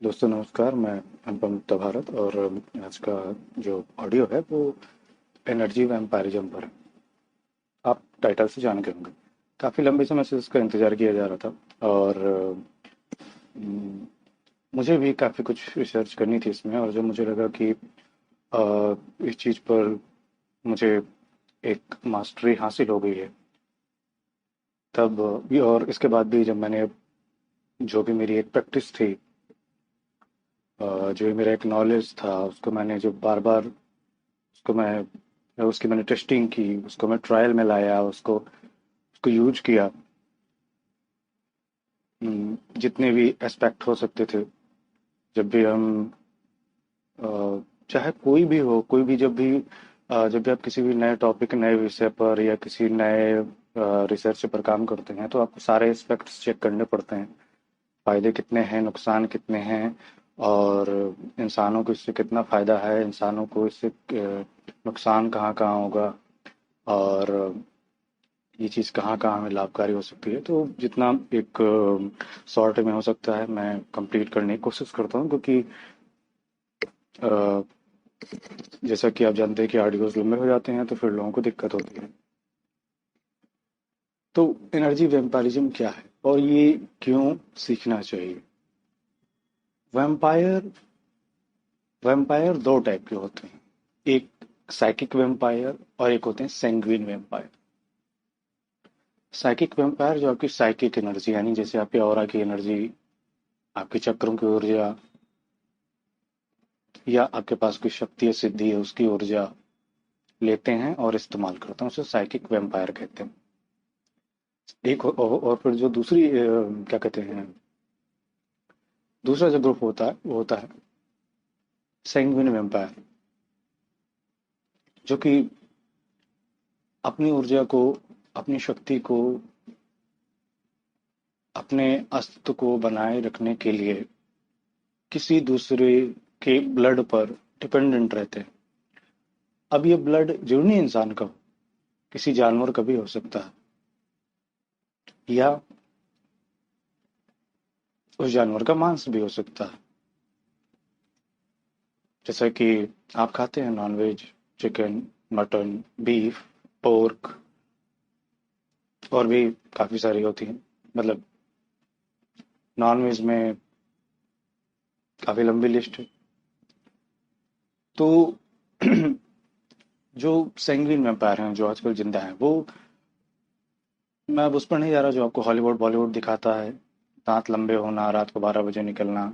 दोस्तों नमस्कार। मैं अनुपम गुप्ता भारत और आज का जो ऑडियो है वो एनर्जी वैम्पायरिज्म पर है। आप टाइटल से जान गए होंगे। काफ़ी लंबे समय से इसका इंतज़ार किया जा रहा था और अम, मुझे भी काफ़ी कुछ रिसर्च करनी थी इसमें, और जब मुझे लगा कि इस चीज़ पर मुझे एक मास्टरी हासिल हो गई है, तब भी और इसके बाद भी जब मैंने जो भी मेरी एक प्रैक्टिस थी, जो मेरा एक नॉलेज था, उसको मैंने जो बार बार उसको मैं उसकी मैंने टेस्टिंग की, उसको मैं ट्रायल में लाया, उसको उसको यूज किया। जितने भी एस्पेक्ट हो सकते थे, जब भी हम अ, चाहे कोई भी हो, कोई भी जब भी आप किसी भी नए टॉपिक, नए विषय पर या किसी नए रिसर्च पर काम करते हैं, तो आपको सारे एस्पेक्ट्स चेक करने पड़ते हैं। फायदे कितने हैं, नुकसान कितने हैं, और इंसानों को इससे कितना फायदा है, इंसानों को इससे नुकसान कहाँ कहाँ होगा, और ये चीज़ कहाँ कहाँ हमें लाभकारी हो सकती है। तो जितना एक शॉर्ट में हो सकता है मैं कंप्लीट करने की कोशिश करता हूँ, क्योंकि अ, जैसा कि आप जानते हैं कि ऑडियोज लंबे हो जाते हैं तो फिर लोगों को दिक्कत होती है। तो एनर्जी वैम्पायरिज्म क्या है और ये क्यों सीखना चाहिए? वैम्पायर वैम्पायर दो टाइप के होते हैं। एक साइकिक वैम्पायर और एक होते हैं सैंग्विन वैम्पायर। साइकिक वैम्पायर जो आपकी साइकिक एनर्जी, यानी जैसे आपके ऑरा की एनर्जी, आपके चक्रों की ऊर्जा, या आपके पास कोई शक्ति या सिद्धि है उसकी ऊर्जा लेते हैं और इस्तेमाल करते हैं, उसे साइकिक वैम्पायर कहते हैं। और फिर जो दूसरी क्या कहते हैं, दूसरा जो ग्रुप होता है वो होता है सैंग्विन वैम्पायर, जो कि अपनी ऊर्जा को, अपनी शक्ति को, अपने अस्तित्व को बनाए रखने के लिए किसी दूसरे के ब्लड पर डिपेंडेंट रहते हैं। अब ये ब्लड जरूरी नहीं इंसान का हो, किसी जानवर का भी हो सकता है, या उस जानवर का मांस भी हो सकता है। जैसा कि आप खाते हैं nonveg, chicken, mutton, beef, pork, और भी काफ़ी सारी होती हैं। मतलब नॉनवेज में काफ़ी लंबी लिस्ट है। तो जो सैंग्विन वैम्पायर हैं जो आजकल जिंदा हैं, वो, मैं अब उस पर नहीं जा रहा जो आपको हॉलीवुड बॉलीवुड दिखाता है। दांत लंबे होना, रात को 12 बजे निकलना,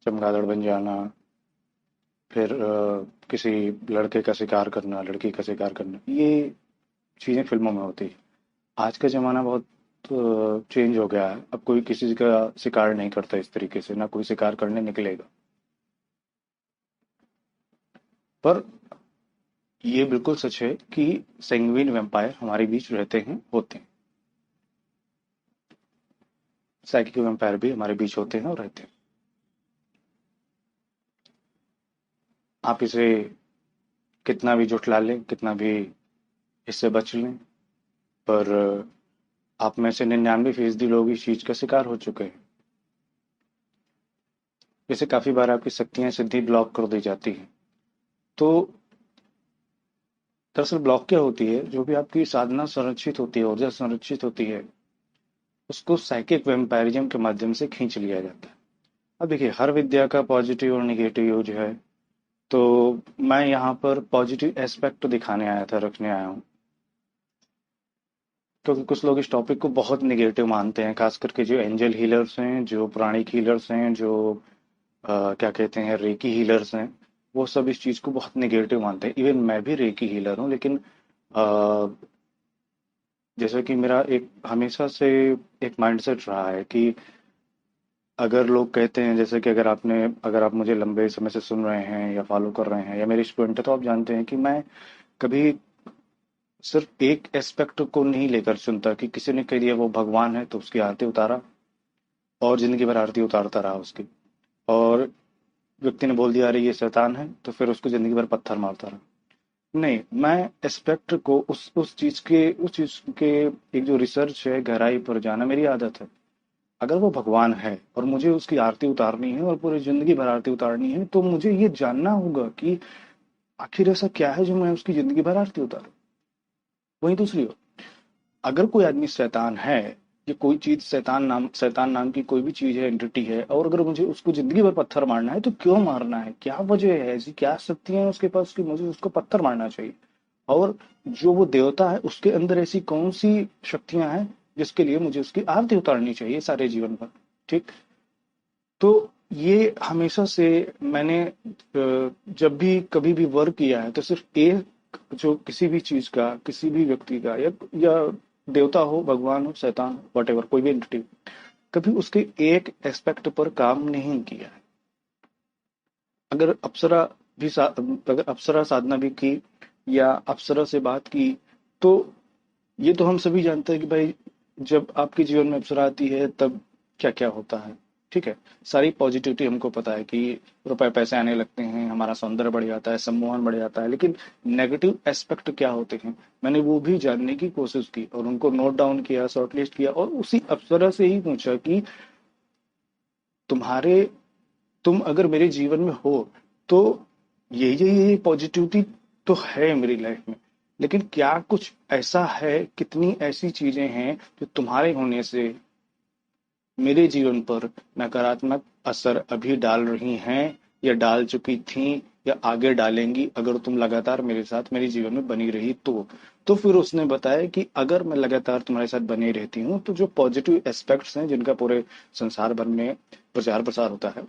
चमगादड़ बन जाना, फिर किसी लड़के का शिकार करना, लड़की का शिकार करना, ये चीज़ें फिल्मों में होती है। आज का ज़माना बहुत चेंज हो गया है। अब कोई किसी का शिकार नहीं करता इस तरीके से, ना कोई शिकार करने निकलेगा। पर ये बिल्कुल सच है कि सेंग्विन वैम्पायर हमारे बीच रहते हैं, होते हैं। साइकिक वैम्पायर भी हमारे बीच होते हैं और रहते हैं। आप इसे कितना भी जुटला लें, कितना भी इससे बच लें, पर आप में से 99% लोग इस चीज़ का शिकार हो चुके हैं। जैसे काफ़ी बार आपकी शक्तियाँ सिद्धि ब्लॉक कर दी जाती हैं। तो दरअसल ब्लॉक क्या होती है, जो भी आपकी साधना संरक्षित होती है, ऊर्जा संरक्षित होती है, उसको साइकिक वैम्पायरिज्म के माध्यम से खींच लिया जाता है। अब देखिए, हर विद्या का पॉजिटिव और निगेटिव यूज है। तो मैं यहाँ पर पॉजिटिव एस्पेक्ट दिखाने आया था, रखने आया हूँ, क्योंकि कुछ लोग इस टॉपिक को बहुत निगेटिव मानते हैं, खास करके जो एंजल हीलर्स हैं, जो प्राणिक हीलर्स हैं, जो क्या कहते हैं, रेकी हीलर्स हैं, वो सब इस चीज़ को बहुत निगेटिव मानते हैं। इवन मैं भी रेकी हीलर हूँ, लेकिन अ, जैसा कि मेरा एक हमेशा से एक माइंडसेट रहा है कि अगर लोग कहते हैं, जैसे कि अगर आप मुझे लंबे समय से सुन रहे हैं या फॉलो कर रहे हैं या मेरे स्टूडेंट हैं, तो आप जानते हैं कि मैं कभी सिर्फ एक एस्पेक्ट को नहीं लेकर सुनता कि किसी ने कह दिया वो भगवान है तो उसकी आरती उतारा और जिंदगी भर आरती उतारता रहा उसकी, और व्यक्ति ने बोल दिया अरे ये शैतान है तो फिर उसको जिंदगी भर पत्थर मारता रहा। नहीं, मैं एस्पेक्ट को उस चीज के एक जो रिसर्च है, गहराई पर जाना मेरी आदत है। अगर वो भगवान है और मुझे उसकी आरती उतारनी है और पूरी जिंदगी भर आरती उतारनी है, तो मुझे ये जानना होगा कि आखिर ऐसा क्या है जो मैं उसकी जिंदगी भर आरती उतारूं। वहीं दूसरी ओर, अगर कोई आदमी शैतान है, या कोई चीज शैतान नाम की कोई भी चीज है, एंटिटी है, और अगर मुझे उसको जिंदगी भर पत्थर मारना है, तो क्यों मारना है, क्या वजह है, ऐसी क्या शक्तियां हैं उसके पास कि मुझे उसको पत्थर मारना चाहिए। और जो वो देवता है उसके अंदर ऐसी कौन सी शक्तियां हैं जिसके लिए मुझे उसकी आरती उतारनी चाहिए सारे जीवन भर। ठीक। तो ये हमेशा से मैंने जब भी कभी भी वर्क किया है, तो सिर्फ एक जो किसी भी चीज का, किसी भी व्यक्ति का, या देवता हो, भगवान हो, शैतान हो, वट कोई भी एंटिटी, कभी उसके एक एस्पेक्ट पर काम नहीं किया है। अगर अप्सरा अगर अप्सरा साधना भी की, या अप्सरा से बात की, तो ये तो हम सभी जानते हैं कि भाई, जब आपके जीवन में अप्सरा आती है तब क्या क्या होता है। ठीक है। सारी पॉजिटिविटी हमको पता है कि रुपए पैसे आने लगते हैं, हमारा सौंदर्य बढ़ जाता है, सम्मोहन बढ़ जाता है, लेकिन नेगेटिव एस्पेक्ट क्या होते हैं, मैंने वो भी जानने की कोशिश की और उनको नोट डाउन किया, शॉर्टलिस्ट किया, और उसी अप्सरा से ही पूछा कि तुम्हारे तुम अगर मेरे जीवन में हो, तो ये पॉजिटिविटी तो है मेरी लाइफ में, लेकिन क्या कुछ ऐसा है, कितनी ऐसी चीजें हैं जो तुम्हारे होने से मेरे जीवन पर नकारात्मक असर अभी डाल रही हैं, या डाल चुकी थीं, या आगे डालेंगी, अगर तुम लगातार मेरे साथ मेरे जीवन में बनी रही तो फिर उसने बताया कि अगर मैं लगातार तुम्हारे साथ बनी रहती हूँ, तो जो पॉजिटिव एस्पेक्ट्स हैं जिनका पूरे संसार भर में प्रचार प्रसार होता है,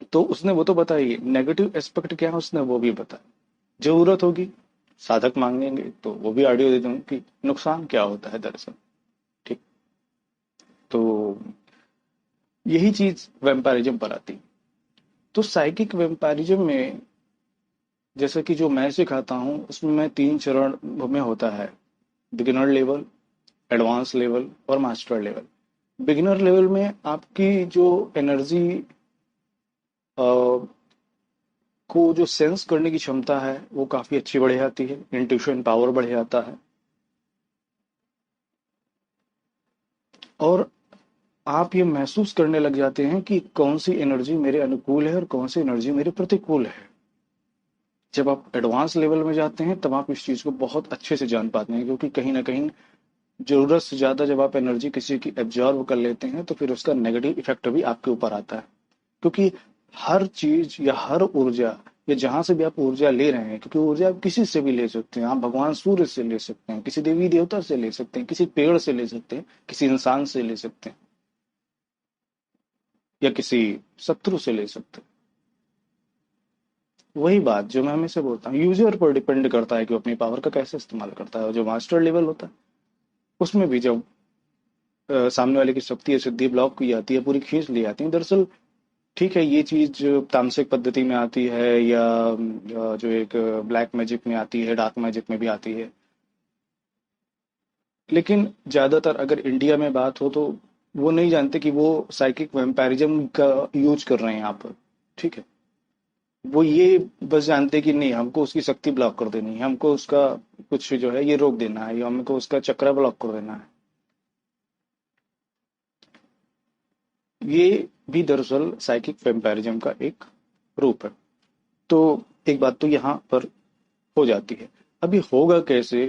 तो उसने वो तो बताई, नेगेटिव एस्पेक्ट क्या है उसने वो भी बताया। जरूरत होगी, साधक मांगेंगे तो वो भी ऑडियो दे दूंगी कि नुकसान क्या होता है दरअसल। ठीक। तो यही चीज वेम्पायरिज्म पर आती। तो साइकिक वेम्पायरिज्म में, जैसे कि जो मैं सिखाता हूँ, उसमें मैं 3 चरण में होता है: बिगिनर लेवल, एडवांस लेवल और मास्टर लेवल। बिगिनर लेवल में आपकी जो एनर्जी को जो सेंस करने की क्षमता है वो काफी अच्छी बढ़ जाती है, इंट्यूशन पावर बढ़ जाता है, और आप ये महसूस करने लग जाते हैं कि कौन सी एनर्जी मेरे अनुकूल है और कौन सी एनर्जी मेरे प्रतिकूल है। जब आप एडवांस लेवल में जाते हैं तब आप इस चीज को बहुत अच्छे से जान पाते हैं, क्योंकि कहीं ना कहीं जरूरत से ज्यादा जब आप एनर्जी किसी की एब्जॉर्व कर लेते हैं, तो फिर उसका नेगेटिव इफेक्ट भी आपके ऊपर आता है। क्योंकि हर चीज या हर ऊर्जा, या जहां से भी आप ऊर्जा ले रहे हैं, क्योंकि ऊर्जा आप किसी से भी ले सकते हैं, आप भगवान सूर्य से ले सकते हैं, किसी देवी देवता से ले सकते हैं, किसी पेड़ से ले सकते हैं, किसी इंसान से ले सकते हैं, या किसी शत्रु से ले सकते हैं। वही बात जो मैं हमेशा बोलता हूँ, यूजर पर डिपेंड करता है कि वो अपनी पावर का कैसे इस्तेमाल करता है। और जो मास्टर लेवल होता है, उसमें भी जब सामने वाले की शक्ति या सिद्धि ब्लॉक की जाती है, पूरी खींच ली जाती है दरअसल। ठीक है, ये चीज तामसिक पद्धति में आती है, या जो एक ब्लैक मैजिक में आती है, डार्क मैजिक में भी आती है, लेकिन ज्यादातर अगर इंडिया में बात हो तो वो नहीं जानते कि वो साइकिक वैम्पायरिज्म का यूज कर रहे हैं यहाँ पर। ठीक है। वो ये बस जानते कि नहीं, हमको उसकी शक्ति ब्लॉक कर देनी है, हमको उसका कुछ जो है ये रोक देना है, या हमको उसका चक्र ब्लॉक कर देना है। ये भी दरअसल साइकिक वैम्पायरिज्म का एक रूप है। तो एक बात तो यहाँ पर हो जाती है। अभी होगा कैसे?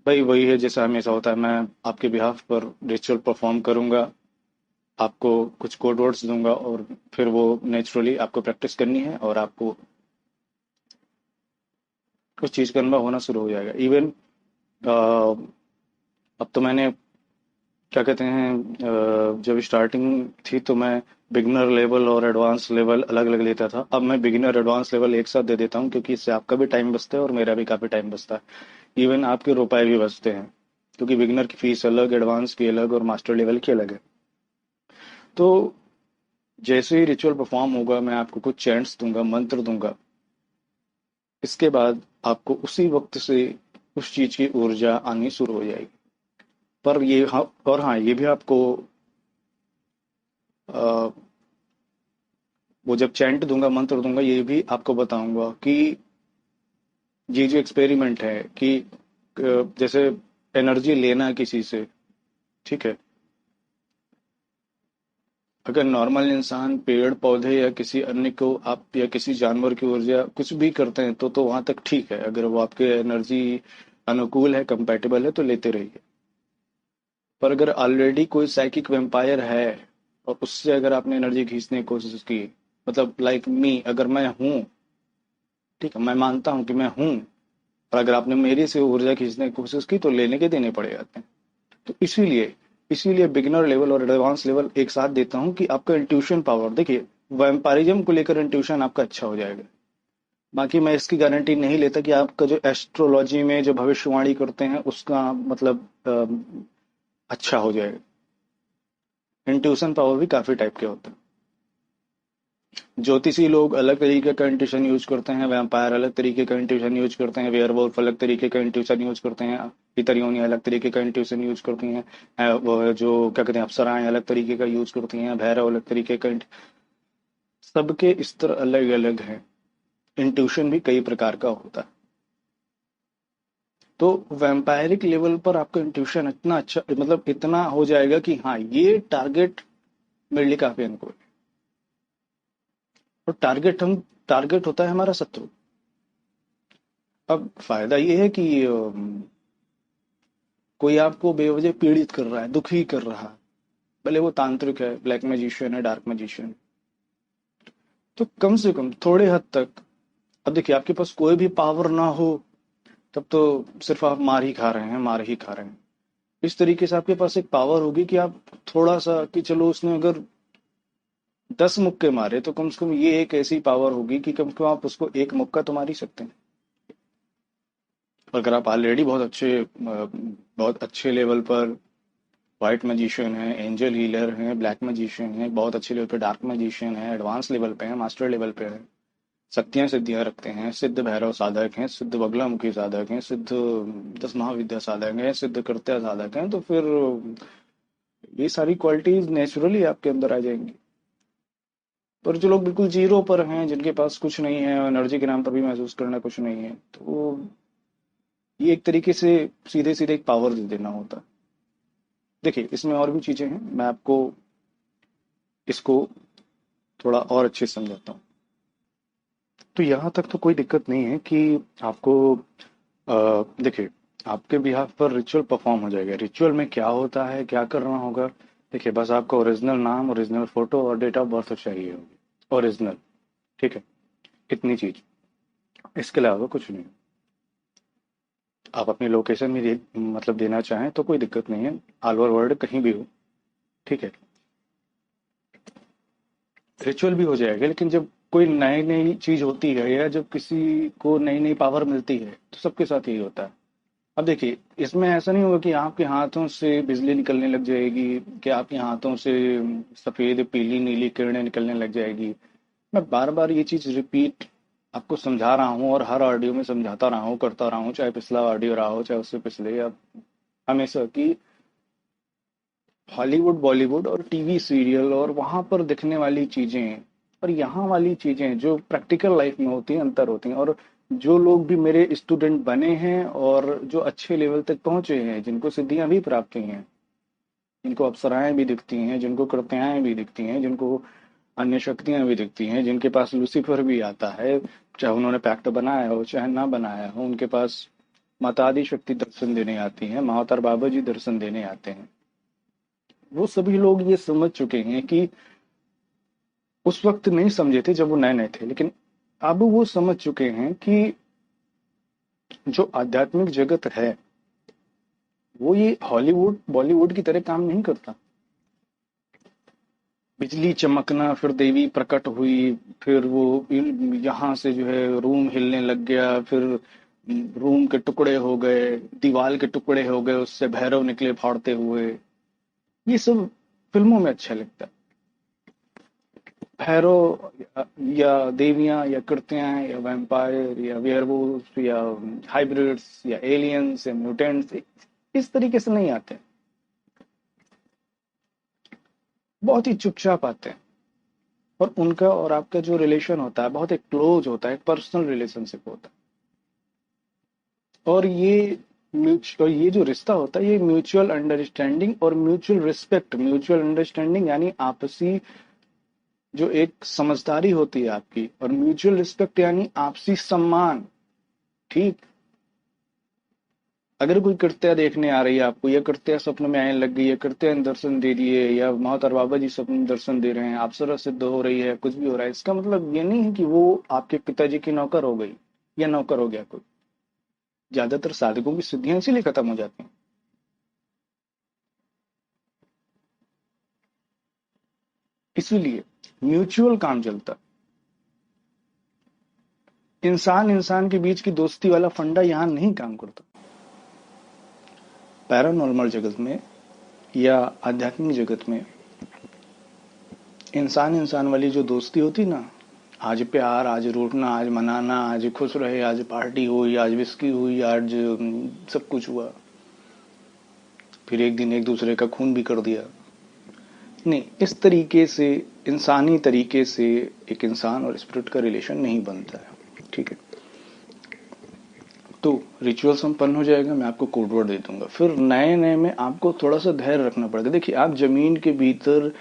भाई वही है जैसा हमेशा होता है, मैं आपके बिहाफ पर रिचुअल परफॉर्म करूंगा, आपको कुछ कोड वर्ड्स दूंगा, और फिर वो नेचुरली आपको प्रैक्टिस करनी है, और आपको कुछ चीज का अनुभव होना शुरू हो जाएगा। इवन अब तो मैंने, क्या कहते हैं, जब स्टार्टिंग थी तो मैं बिगिनर लेवल और एडवांस लेवल अलग अलग लेता था। अब मैं बिगिनर एडवांस लेवल एक साथ दे देता हूँ, क्योंकि इससे आपका भी टाइम बचता है और मेरा भी काफी टाइम बचता है। इवन आपके रुपए भी बचते हैं, क्योंकि बिगिनर की फीस अलग, एडवांस की अलग, और मास्टर लेवल की अलग है। तो जैसे ही रिचुअल परफॉर्म होगा, मैं आपको कुछ चैंट्स दूंगा, मंत्र दूंगा। इसके बाद आपको उसी वक्त से उस चीज की ऊर्जा आनी शुरू हो जाएगी। पर ये, हाँ, और हाँ, ये भी आपको अ, वो जब चैंट दूंगा, मंत्र दूंगा, ये भी आपको बताऊंगा कि ये जो एक्सपेरिमेंट है कि जैसे एनर्जी लेना किसी से, ठीक है, अगर नॉर्मल इंसान पेड़ पौधे या किसी अन्य को आप या किसी जानवर की ऊर्जा कुछ भी करते हैं तो वहां तक ठीक है, अगर वो आपके एनर्जी अनुकूल है, कंपैटिबल है तो लेते रहिए। पर अगर ऑलरेडी कोई साइकिक वेम्पायर है और उससे अगर आपने एनर्जी खींचने की कोशिश की, मतलब लाइक मी, अगर मैं हूं, ठीक है, मैं मानता हूं कि मैं हूं, और अगर आपने मेरे से ऊर्जा खींचने की कोशिश की तो लेने के देने पड़ जाते हैं। तो इसीलिए इसीलिए बिगिनर लेवल और एडवांस लेवल एक साथ देता हूं कि आपका इंट्यूशन पावर, देखिए, वैम्पारिज्म को लेकर इंट्यूशन आपका अच्छा हो जाएगा। बाकी मैं इसकी गारंटी नहीं लेता कि आपका जो एस्ट्रोलॉजी में जो भविष्यवाणी करते हैं उसका मतलब अच्छा हो जाएगा। इंट्यूशन पावर भी काफी टाइप के होते हैं। ज्योतिषी लोग अलग तरीके का इंट्यूशन यूज करते हैं, वैम्पायर अलग तरीके का इंट्यूशन यूज करते हैं, वेयरवुल्फ अलग तरीके का इंट्यूशन यूज करते हैं, इतरियोनी अलग तरीके का इंट्यूशन यूज करती हैं, वो जो क्या कहते हैं अप्सराएं अलग तरीके का यूज करती हैं, भैरव अलग तरीके का सबके स्तर अलग अलग हैं। इंट्यूशन भी कई प्रकार का होता है। तो वैम्पायरिक लेवल पर आपका इंट्यूशन इतना अच्छा, मतलब इतना हो जाएगा कि हाँ, ये टारगेट मेरे लिए काफी अनुकूल है। और टारगेट होता है हमारा शत्रु। अब फायदा ये है कि कोई आपको बेवजह पीड़ित कर रहा है, दुखी कर रहा है, भले वो तांत्रिक है, ब्लैक मैजिशियन है, डार्क मैजिशियन, तो कम से कम थोड़े हद तक, अब देखिए, आपके पास कोई भी पावर ना हो तब तो सिर्फ आप मार ही खा रहे हैं, मार ही खा रहे हैं। इस तरीके से आपके पास एक पावर होगी कि आप थोड़ा सा, कि चलो उसने अगर 10 मुक्के मारे तो कम से कम ये एक ऐसी पावर होगी कि कम से कम आप उसको एक मुक्का तो मार ही सकते हैं। अगर आप ऑलरेडी बहुत अच्छे लेवल पर व्हाइट मैजिशियन है, एंजल हीलर हैं, ब्लैक मैजिशियन है, बहुत अच्छे लेवल पे डार्क मैजिशियन है, एडवांस लेवल पे है, मास्टर लेवल पे है, शक्तियां सिद्धियां रखते हैं, सिद्ध भैरव साधक हैं, सिद्ध बगलामुखी साधक हैं, सिद्ध दस महाविद्या साधक हैं, सिद्ध कृत्या साधक हैं, तो फिर ये सारी क्वालिटीज नेचुरली आपके अंदर आ जाएंगी। पर जो लोग बिल्कुल जीरो पर हैं, जिनके पास कुछ नहीं है, एनर्जी के नाम पर भी महसूस करना कुछ नहीं है, तो ये एक तरीके से सीधे सीधे एक पावर दे देना होता है। देखिए, इसमें और भी चीजें हैं, मैं आपको इसको थोड़ा और अच्छे से समझाता हूँ। तो यहाँ तक तो कोई दिक्कत नहीं है कि आपको देखिए, आपके बिहाफ पर रिचुअल परफॉर्म हो जाएगा। रिचुअल में क्या होता है, क्या करना होगा, देखिए, बस आपका ओरिजिनल नाम, ओरिजिनल फोटो और डेट ऑफ बर्थ चाहिए होगी, ओरिजिनल, ठीक है, इतनी चीज, इसके अलावा कुछ नहीं। आप अपनी लोकेशन भी मतलब देना चाहें तो कोई दिक्कत नहीं है, ऑल ओवर वर्ल्ड कहीं भी हो, ठीक है, रिचुअल भी हो जाएगा। लेकिन जब कोई नई नई चीज होती है या जब किसी को नई नई पावर मिलती है तो सबके साथ यही होता है। अब देखिए, इसमें ऐसा नहीं होगा कि आपके हाथों से बिजली निकलने लग जाएगी, कि आपके हाथों से सफेद पीली नीली किरणें निकलने लग जाएगी। मैं बार बार ये चीज रिपीट आपको समझा रहा हूँ और हर ऑडियो में समझाता रहा हूँ, करता रहा हूँ, चाहे पिछला ऑडियो रहा हो, चाहे उससे पिछले, या हमेशा की हॉलीवुड, बॉलीवुड और टीवी सीरियल और वहां पर दिखने वाली चीजें और यहाँ वाली चीजें जो प्रैक्टिकल लाइफ में होती हैं, अंतर होती हैं। और जो लोग भी मेरे स्टूडेंट बने हैं और जो अच्छे लेवल तक पहुंचे हैं, जिनको सिद्धियां भी प्राप्त हुई हैं, जिनको अप्सराएं भी दिखती हैं, जिनको कृत्याएं भी दिखती हैं, जिनको अन्य शक्तियां भी दिखती हैं, जिनके पास लूसीफर भी आता है, चाहे उन्होंने पैक्ट बनाया हो चाहे ना बनाया हो, उनके पास माता आदि शक्ति दर्शन देने आती हैं, महावतार बाबा जी दर्शन देने आते हैं, वो सभी लोग ये समझ चुके हैं कि उस वक्त नहीं समझे थे जब वो नए नए थे, लेकिन अब वो समझ चुके हैं कि जो आध्यात्मिक जगत है वो ये हॉलीवुड बॉलीवुड की तरह काम नहीं करता। बिजली चमकना, फिर देवी प्रकट हुई, फिर वो यहाँ से जो है रूम हिलने लग गया, फिर रूम के टुकड़े हो गए, दीवार के टुकड़े हो गए, उससे भैरव निकले फाड़ते हुए, ये सब फिल्मों में अच्छा लगता है। भैरव या देवियां या कृत्यां या वैम्पायर या वेयरवुल्फ या हाइब्रिड्स या एलियंस या म्यूटेंट्स इस तरीके से नहीं आते, बहुत ही चुपचाप आते हैं। और उनका और आपका जो रिलेशन होता है बहुत एक क्लोज होता है, एक पर्सनल रिलेशनशिप होता है। और ये म्यूचुअल, ये जो रिश्ता होता है ये म्यूचुअल अंडरस्टैंडिंग और म्यूचुअल रिस्पेक्ट, म्यूचुअल अंडरस्टैंडिंग यानी आपसी जो एक समझदारी होती है आपकी, और म्यूचुअल रिस्पेक्ट यानी आपसी सम्मान। ठीक। अगर कोई कृत्या देखने आ रही है आपको, या कृत्या स्वप्न में आने लग गई, या कृत्या दर्शन दे दिए, या माता बाबा जी स्वप्न में दर्शन दे रहे हैं, अप्सरा सिद्ध हो रही है, कुछ भी हो रहा है, इसका मतलब ये नहीं है कि वो आपके पिताजी की नौकर हो गई या नौकर हो गया कोई। ज्यादातर साधकों की सिद्धियां इसीलिए खत्म हो जाती हैं। इसीलिए म्यूचुअल काम चलता है। इंसान इंसान के बीच की दोस्ती वाला फंडा यहां नहीं काम करता। पैरानॉर्मल जगत में या आध्यात्मिक जगत में इंसान इंसान वाली जो दोस्ती होती ना, आज प्यार, आज रूठना, आज मनाना, आज खुश रहे, आज पार्टी हुई, आज विस्की हुई, आज सब कुछ हुआ, फिर एक दिन एक दूसरे का खून भी कर दिया। नहीं, इस तरीके से, इंसानी तरीके से एक इंसान और स्पिरिट का रिलेशन नहीं बनता है। ठीक है। तो रिचुअल संपन्न हो जाएगा, मैं आपको कोड वर्ड दे दूंगा, फिर नए नए में आपको थोड़ा सा धैर्य रखना पड़ेगा। देखिए, आप जमीन के भीतर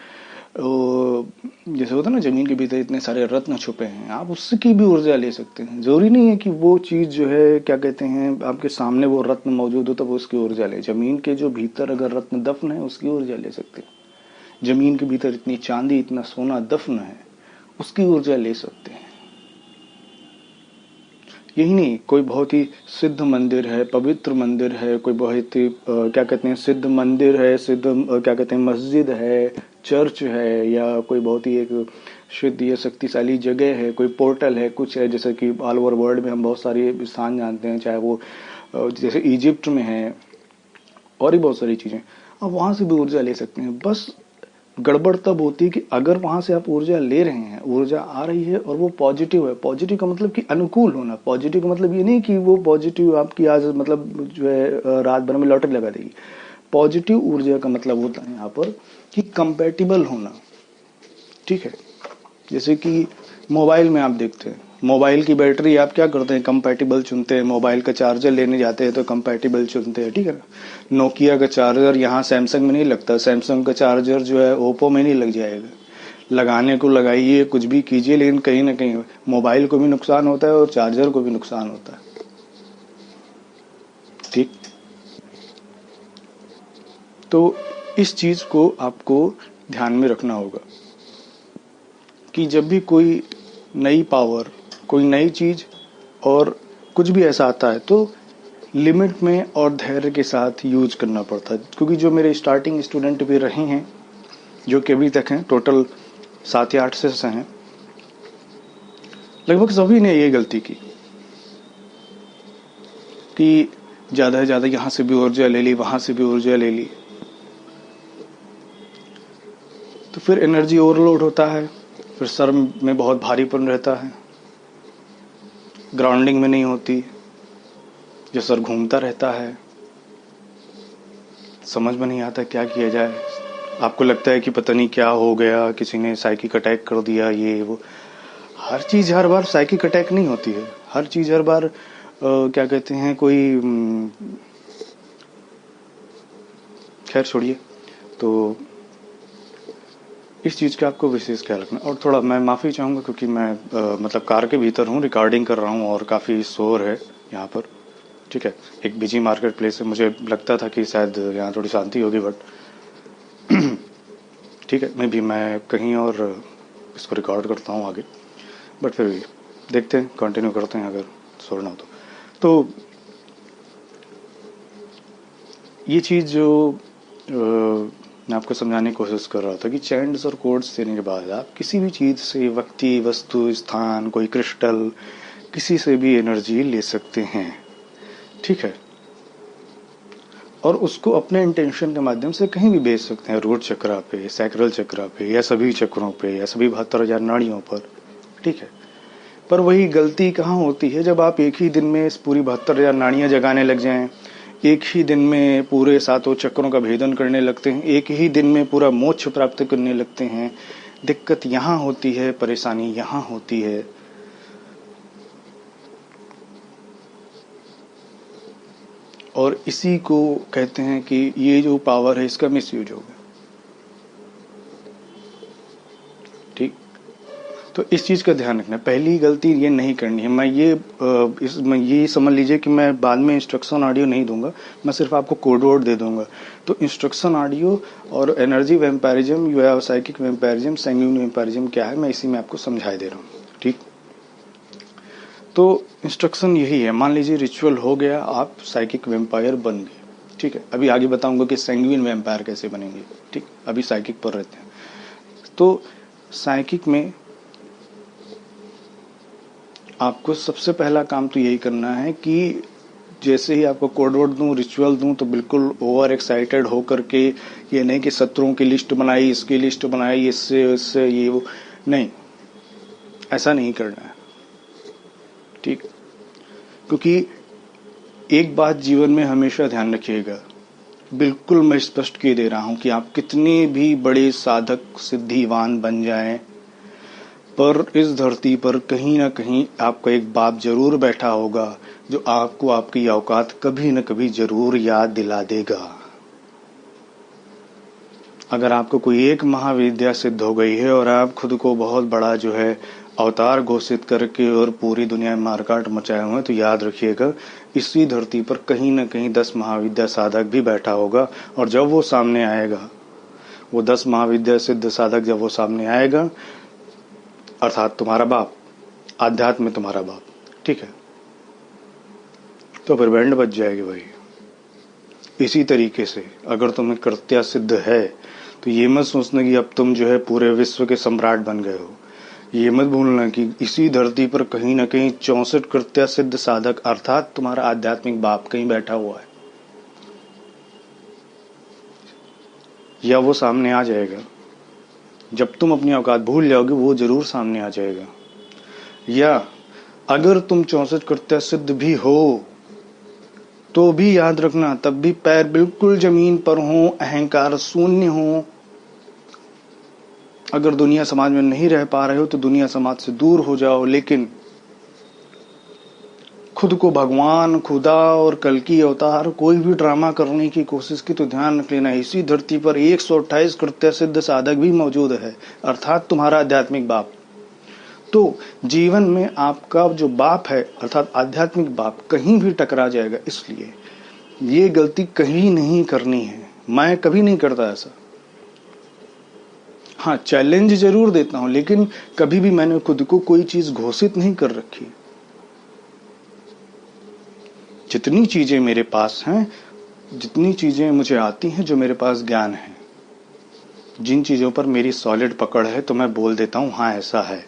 जैसे होता है ना, जमीन के भीतर इतने सारे रत्न छुपे हैं, आप उसकी भी ऊर्जा ले सकते हैं। जरूरी नहीं है कि वो चीज जो है, क्या कहते हैं, आपके सामने वो रत्न मौजूद हो तब उसकी ऊर्जा ले। जमीन के जो भीतर अगर रत्न दफन है उसकी ऊर्जा ले सकते हैं। जमीन के भीतर इतनी चांदी, इतना सोना दफन है, उसकी ऊर्जा ले सकते हैं। यही नहीं, कोई बहुत ही सिद्ध मंदिर है, पवित्र मंदिर है, कोई बहुत ही क्या कहते हैं, सिद्ध मंदिर है, सिद्ध क्या कहते हैं, मस्जिद है, चर्च है, या कोई बहुत ही एक शुद्ध या शक्तिशाली जगह है, कोई पोर्टल है, कुछ है, जैसे कि ऑल ओवर वर्ल्ड में हम बहुत सारे स्थान जानते हैं, चाहे वो जैसे इजिप्ट में है, और भी बहुत सारी चीजें। आप वहां से भी ऊर्जा ले सकते हैं। बस गड़बड़ तब होती है कि अगर वहां से आप ऊर्जा ले रहे हैं, ऊर्जा आ रही है और वो पॉजिटिव है। पॉजिटिव का मतलब कि अनुकूल होना। पॉजिटिव का मतलब ये नहीं कि वो पॉजिटिव आपकी आज मतलब जो है रात भर में लॉटरी लगा देगी। पॉजिटिव ऊर्जा का मतलब होता है यहाँ पर कि कंपेटिबल होना। ठीक है। जैसे कि मोबाइल में आप देखते हैं, मोबाइल की बैटरी आप क्या करते हैं, कंपैटिबल चुनते हैं। मोबाइल का चार्जर लेने जाते हैं तो कंपैटिबल चुनते हैं। ठीक है ना। नोकिया का चार्जर यहाँ सैमसंग में नहीं लगता, सैमसंग का चार्जर जो है ओप्पो में नहीं लग जाएगा। लगाने को लगाइए, कुछ भी कीजिए, लेकिन कहीं ना कहीं मोबाइल को भी नुकसान होता है और चार्जर को भी नुकसान होता है। ठीक। तो इस चीज को आपको ध्यान में रखना होगा कि जब भी कोई नई पावर, कोई नई चीज और कुछ भी ऐसा आता है तो लिमिट में और धैर्य के साथ यूज करना पड़ता है। क्योंकि जो मेरे स्टार्टिंग स्टूडेंट भी रहे हैं, जो कि अभी तक हैं, टोटल 7 या 8 से हैं, लगभग सभी ने ये गलती की कि ज्यादा से ज्यादा यहां से भी ऊर्जा ले ली, वहां से भी ऊर्जा ले ली, तो फिर एनर्जी ओवरलोड होता है, फिर सर में बहुत भारीपन रहता है, ग्राउंडिंग में नहीं होती, जो सर घूमता रहता है, समझ में नहीं आता क्या किया जाए। आपको लगता है कि पता नहीं क्या हो गया, किसी ने साइकिक अटैक कर दिया, ये वो। हर चीज हर बार साइकिक अटैक नहीं होती है। हर चीज हर बार क्या कहते हैं, कोई खैर छोड़िए। तो इस चीज का आपको विशेष ख्याल रखना। और थोड़ा मैं माफी चाहूंगा क्योंकि मैं मतलब कार के भीतर हूँ, रिकॉर्डिंग कर रहा हूँ और काफी शोर है यहाँ पर। ठीक है। एक बिजी मार्केट प्लेस है, मुझे लगता था कि शायद यहाँ थोड़ी शांति होगी, बट ठीक है, मैं कहीं और इसको रिकॉर्ड करता हूँ आगे। बट फिर भी देखते हैं, कंटिन्यू करते हैं अगर शोर ना हो तो ये चीज़ जो मैं आपको समझाने की कोशिश कर रहा था कि चैंट्स और कोड्स देने के बाद आप किसी भी चीज़ से, व्यक्ति, वस्तु, स्थान, कोई क्रिस्टल, किसी से भी एनर्जी ले सकते हैं। ठीक है। और उसको अपने इंटेंशन के माध्यम से कहीं भी भेज सकते हैं, रूट चक्रा पे, सैक्रल चक्रा पे, या सभी चक्रों पे, या सभी 72,000 नाड़ियों पर। ठीक है। पर वही गलती कहाँ होती है, जब आप एक ही दिन में इस पूरी 72,000 नाड़ियां जगाने लग जाएं, एक ही दिन में पूरे 7 चक्रों का भेदन करने लगते हैं, एक ही दिन में पूरा मोक्ष प्राप्त करने लगते हैं। दिक्कत यहाँ होती है, परेशानी यहाँ होती है। और इसी को कहते हैं कि ये जो पावर है इसका मिसयूज होगा। ठीक, तो इस चीज का ध्यान रखना। पहली गलती ये नहीं करनी है। मैं ये समझ लीजिए कि मैं बाद में इंस्ट्रक्शन ऑडियो नहीं दूंगा, मैं सिर्फ आपको कोड वर्ड दे दूंगा। तो इंस्ट्रक्शन ऑडियो और एनर्जी वैम्पायरिज्म या साइकिक वैम्पायरिज्म, सैंग्यून वैम्पायरिज्म क्या है, मैं इसी में आपको समझा दे रहा हूँ। ठीक, तो इंस्ट्रक्शन यही है। मान लीजिए रिचुअल हो गया, आप साइकिक वैम्पायर बन गए। ठीक है, अभी आगे बताऊंगा कि सैंग्यून वैम्पायर कैसे बनेंगे। ठीक, अभी साइकिक पर रहते हैं। तो साइकिक में आपको सबसे पहला काम तो यही करना है कि जैसे ही आपको कोड वर्ड दूं, रिचुअल दूं, तो बिल्कुल ओवर एक्साइटेड होकर के ये नहीं कि शत्रुओं की लिस्ट बनाई, इसकी लिस्ट बनाई, इससे ये वो नहीं, ऐसा नहीं करना है। ठीक, क्योंकि एक बात जीवन में हमेशा ध्यान रखिएगा, बिल्कुल मैं स्पष्ट किए दे रहा हूं कि आप कितने भी बड़े साधक सिद्धिवान बन जाएं, पर इस धरती पर कहीं ना कहीं आपका एक बाप जरूर बैठा होगा जो आपको आपकी औकात कभी न कभी जरूर याद दिला देगा। अगर आपको कोई एक महाविद्या सिद्ध हो गई है और आप खुद को बहुत बड़ा जो है अवतार घोषित करके और पूरी दुनिया में मारकाट मचाए हुए हैं, तो याद रखिएगा इसी धरती पर कहीं न कहीं 10 महाविद्या साधक भी बैठा होगा। और जब वो सामने आएगा, वो 10 महाविद्या सिद्ध साधक जब वो सामने आएगा, अर्थात तुम्हारा बाप, आध्यात्म में तुम्हारा बाप, ठीक है, तो फिर बैंड बज जाएगी भाई। इसी तरीके से अगर तुम्हें कृत्या सिद्ध है तो ये मत सोचना कि अब तुम जो है पूरे विश्व के सम्राट बन गए हो। ये मत भूलना कि इसी धरती पर कहीं ना कहीं 64 कृत्या सिद्ध साधक अर्थात तुम्हारा आध्यात्मिक बाप कहीं बैठा हुआ है, या वो सामने आ जाएगा। जब तुम अपनी औकात भूल जाओगे वो जरूर सामने आ जाएगा। या अगर तुम 64 कृत्या सिद्ध भी हो तो भी याद रखना, तब भी पैर बिल्कुल जमीन पर हो, अहंकार शून्य हो। अगर दुनिया समाज में नहीं रह पा रहे हो तो दुनिया समाज से दूर हो जाओ, लेकिन खुद को भगवान, खुदा और कल की अवतार कोई भी ड्रामा करने की कोशिश की तो ध्यान रख लेना, इसी धरती पर 128 कृत्य सिद्ध साधक भी मौजूद है, अर्थात तुम्हारा आध्यात्मिक बाप। तो जीवन में आपका जो बाप है अर्थात आध्यात्मिक बाप कहीं भी टकरा जाएगा, इसलिए ये गलती कहीं नहीं करनी है। मैं कभी नहीं करता ऐसा। हाँ, चैलेंज जरूर देता हूं, लेकिन कभी भी मैंने खुद को कोई चीज घोषित नहीं कर रखी। जितनी चीजें मेरे पास हैं, जितनी चीजें मुझे आती हैं, जो मेरे पास ज्ञान है, जिन चीजों पर मेरी सॉलिड पकड़ है, तो मैं बोल देता हूं हाँ ऐसा है।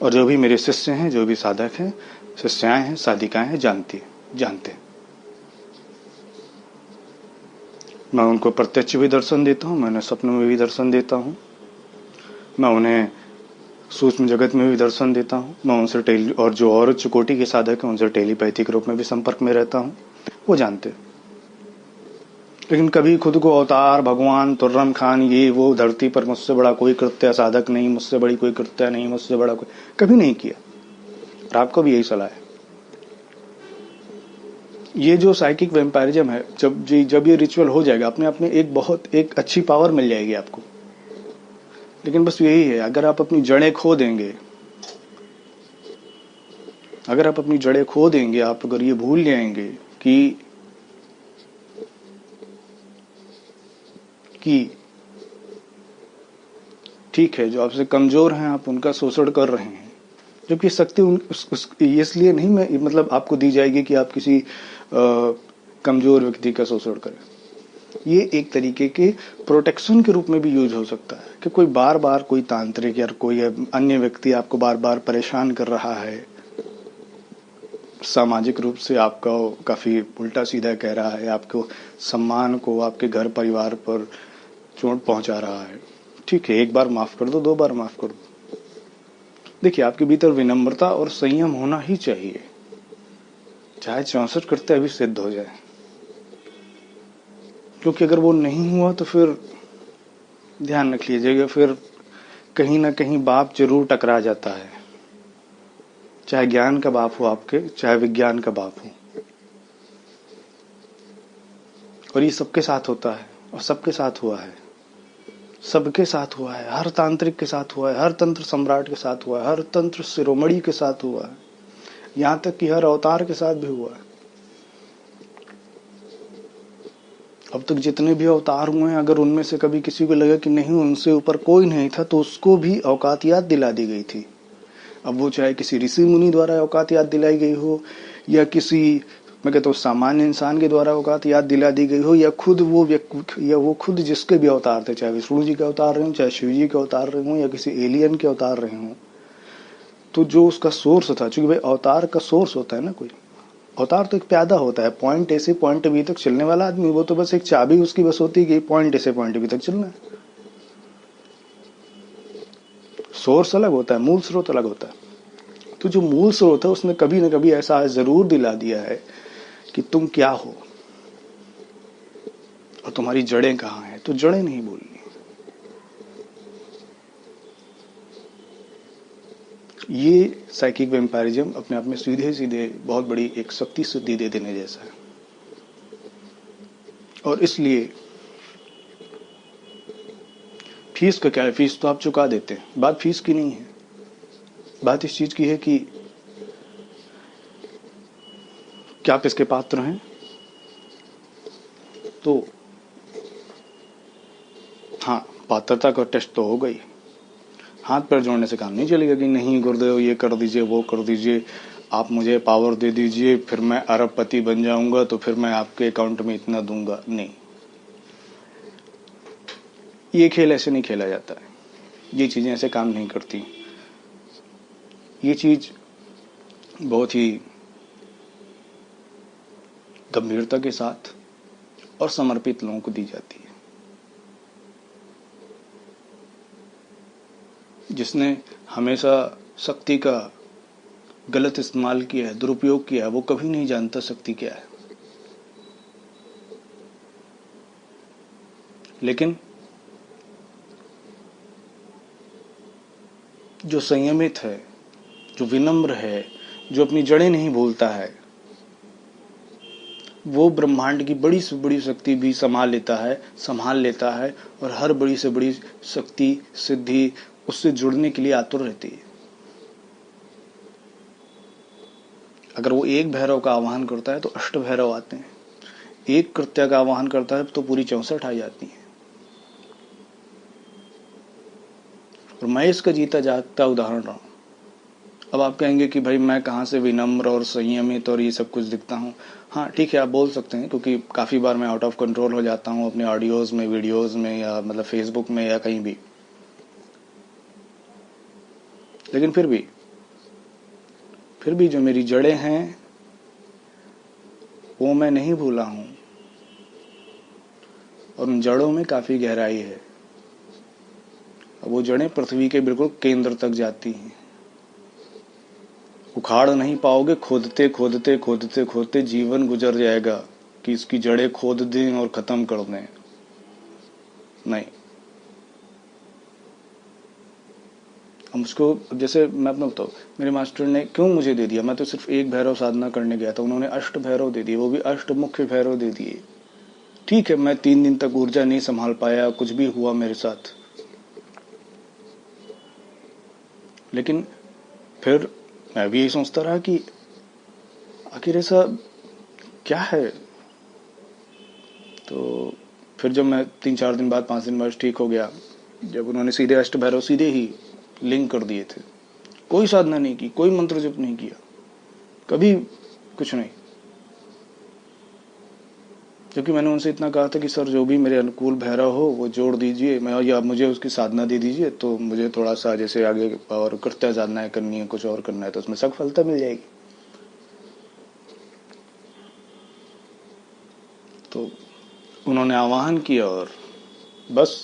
और जो भी मेरे शिष्य हैं, जो भी साधक हैं, शिष्याएं हैं, साधिकाएं हैं, जानते हैं। मैं उनको प्रत्यक्ष भी दर्शन देता हूं, मैं उन्हें सपनों में भी दर्शन देता हूं, मैं उन्हें सूक्ष्म जगत में भी दर्शन देता हूं, मैं उनसे और जो और उच्च कोटि के साधक हैं उनसे टेलीपैथिक रूप में भी संपर्क में रहता हूं, वो जानते। लेकिन कभी खुद को अवतार, भगवान, तुर्रम खान, ये वो, धरती पर मुझसे बड़ा कोई कृत्य साधक नहीं, मुझसे बड़ी कोई कृत्य नहीं, मुझसे बड़ा कोई, कभी नहीं किया। और आपको भी यही सलाह है। ये जो साइकिक वैम्पायरिज्म है, जब ये रिचुअल हो जाएगा, अपने आप में एक अच्छी पावर मिल जाएगी आपको। लेकिन बस यही है, अगर आप अपनी जड़ें खो देंगे, आप अगर ये भूल जाएंगे कि ठीक है, जो आपसे कमजोर हैं आप उनका शोषण कर रहे हैं, जबकि शक्ति इसलिए नहीं मतलब आपको दी जाएगी कि आप किसी कमजोर व्यक्ति का शोषण करें। ये एक तरीके के प्रोटेक्शन के रूप में भी यूज हो सकता है कि कोई बार बार कोई तांत्रिक या कोई अन्य व्यक्ति आपको बार बार परेशान कर रहा है, सामाजिक रूप से आपका काफी उल्टा सीधा कह रहा है, आपको सम्मान को, आपके घर परिवार पर चोट पहुंचा रहा है। ठीक है, एक बार माफ कर दो, 2 बार माफ कर दो। देखिए, आपके भीतर विनम्रता और संयम होना ही चाहिए, चाहे 64 कृत्य भी सिद्ध हो जाए। क्योंकि अगर वो नहीं हुआ तो फिर ध्यान रख लीजिएगा, फिर कहीं ना कहीं बाप जरूर टकरा जाता है, चाहे ज्ञान का बाप हो आपके, चाहे विज्ञान का बाप हो। और ये सबके साथ होता है, और सबके साथ हुआ है, सबके साथ हुआ है, हर तांत्रिक के साथ हुआ है, हर तंत्र सम्राट के साथ हुआ है, हर तंत्र शिरोमणि के साथ हुआ है, यहाँ तक कि हर अवतार के साथ भी हुआ है। अब तक जितने भी अवतार हुए हैं, अगर उनमें से कभी किसी को लगा कि नहीं उनसे ऊपर कोई नहीं था, तो उसको भी औकात याद दिला दी गई थी। अब वो चाहे किसी ऋषि मुनि द्वारा औकात याद दिलाई गई हो, या किसी, मैं कहता हूँ सामान्य इंसान के द्वारा औकात याद दिला दी गई हो, या खुद वो व्यक्ति, या वो खुद जिसके भी अवतार थे, चाहे विष्णु जी के अवतार रहे हों, चाहे शिव जी के अवतार रहे हों, या किसी एलियन के अवतार रहे हों, तो जो उसका सोर्स था, चूंकि भाई अवतार का सोर्स होता है ना, कोई अवतार तो एक प्यादा होता है, पॉइंट ए से पॉइंट बी तक चलने वाला आदमी, वो तो बस एक चाबी उसकी बस होती है कि पॉइंट ए से पॉइंट बी तक चलना है। सोर्स अलग होता है, मूल स्रोत अलग होता है। तो जो मूल स्रोत है उसने कभी न कभी ऐसा जरूर दिला दिया है कि तुम क्या हो और तुम्हारी जड़ें कहाँ हैं, तो जड़ें नहीं बोलनी। ये साइकिक वेम्पायरिज्म अपने आप में सीधे सीधे बहुत बड़ी एक शक्ति सिद्धि दे देने जैसा है। और इसलिए फीस का क्या है, फीस तो आप चुका देते हैं, बात फीस की नहीं है, बात इस चीज की है कि क्या आप इसके पात्र हैं। तो हाँ, पात्रता का टेस्ट तो हो गई, हाथ पैर जोड़ने से काम नहीं चलेगा कि नहीं गुरुदेव ये कर दीजिए वो कर दीजिए, आप मुझे पावर दे दीजिए, फिर मैं अरबपति बन जाऊंगा, तो फिर मैं आपके अकाउंट में इतना दूंगा। नहीं, ये खेल ऐसे नहीं खेला जाता है, ये चीजें ऐसे काम नहीं करती। ये चीज बहुत ही गंभीरता के साथ और समर्पित लोगों को दी जाती है। जिसने हमेशा शक्ति का गलत इस्तेमाल किया है, दुरुपयोग किया है, वो कभी नहीं जानता शक्ति क्या है। लेकिन जो संयमित है, जो विनम्र है, जो अपनी जड़ें नहीं भूलता है, वो ब्रह्मांड की बड़ी से बड़ी शक्ति भी संभाल लेता है, और हर बड़ी से बड़ी शक्ति सिद्धि उससे जुड़ने के लिए आतुर रहती है। अगर वो एक भैरव का आवाहन करता है तो अष्ट भैरव आते हैं, एक कृत्या का आवाहन करता है तो पूरी 64 आ जाती है। और मैं इसका जीता जागता उदाहरण रहा हूं। अब आप कहेंगे कि भाई मैं कहाँ से विनम्र और संयमित और ये सब कुछ दिखता हूँ। हाँ ठीक है, आप बोल सकते हैं, क्योंकि काफी बार मैं आउट ऑफ कंट्रोल हो जाता हूँ अपने ऑडियोज में, वीडियोज में, या मतलब फेसबुक में या कहीं भी। लेकिन फिर भी जो मेरी जड़ें हैं वो मैं नहीं भूला हूं, और उन जड़ों में काफी गहराई है। वो जड़ें पृथ्वी के बिल्कुल केंद्र तक जाती हैं। उखाड़ नहीं पाओगे, खोदते खोदते खोदते खोदते जीवन गुजर जाएगा कि इसकी जड़ें खोद दें और खत्म कर दें। नहीं, हम उसको, जैसे मैं अपना बताऊं, मेरे मास्टर ने क्यों मुझे दे दिया, मैं तो सिर्फ एक भैरव साधना करने गया था, उन्होंने अष्ट भैरव दे दिए, वो भी अष्ट मुख्य भैरव दे दिए। ठीक है, मैं 3 दिन तक ऊर्जा नहीं संभाल पाया, कुछ भी हुआ मेरे साथ, लेकिन फिर मैं भी यही सोचता रहा कि आखिर ऐसा क्या है। तो फिर जब मैं 3-4 दिन बाद, 5 दिन बाद ठीक हो गया, जब उन्होंने सीधे अष्ट भैरव सीधे ही लिंक कर दिए थे, कोई साधना नहीं की, कोई मंत्र जप नहीं किया, कभी कुछ नहीं। क्योंकि मैंने उनसे इतना कहा था कि सर जो भी मेरे अनुकूल भैरव हो वो जोड़ दीजिए, मैं, या मुझे उसकी साधना दे दीजिए, तो मुझे थोड़ा सा जैसे आगे और कृत्य साधनाएं करनी है, कुछ और करना है, तो उसमें सफलता मिल जाएगी। तो उन्होंने आवाहन किया और बस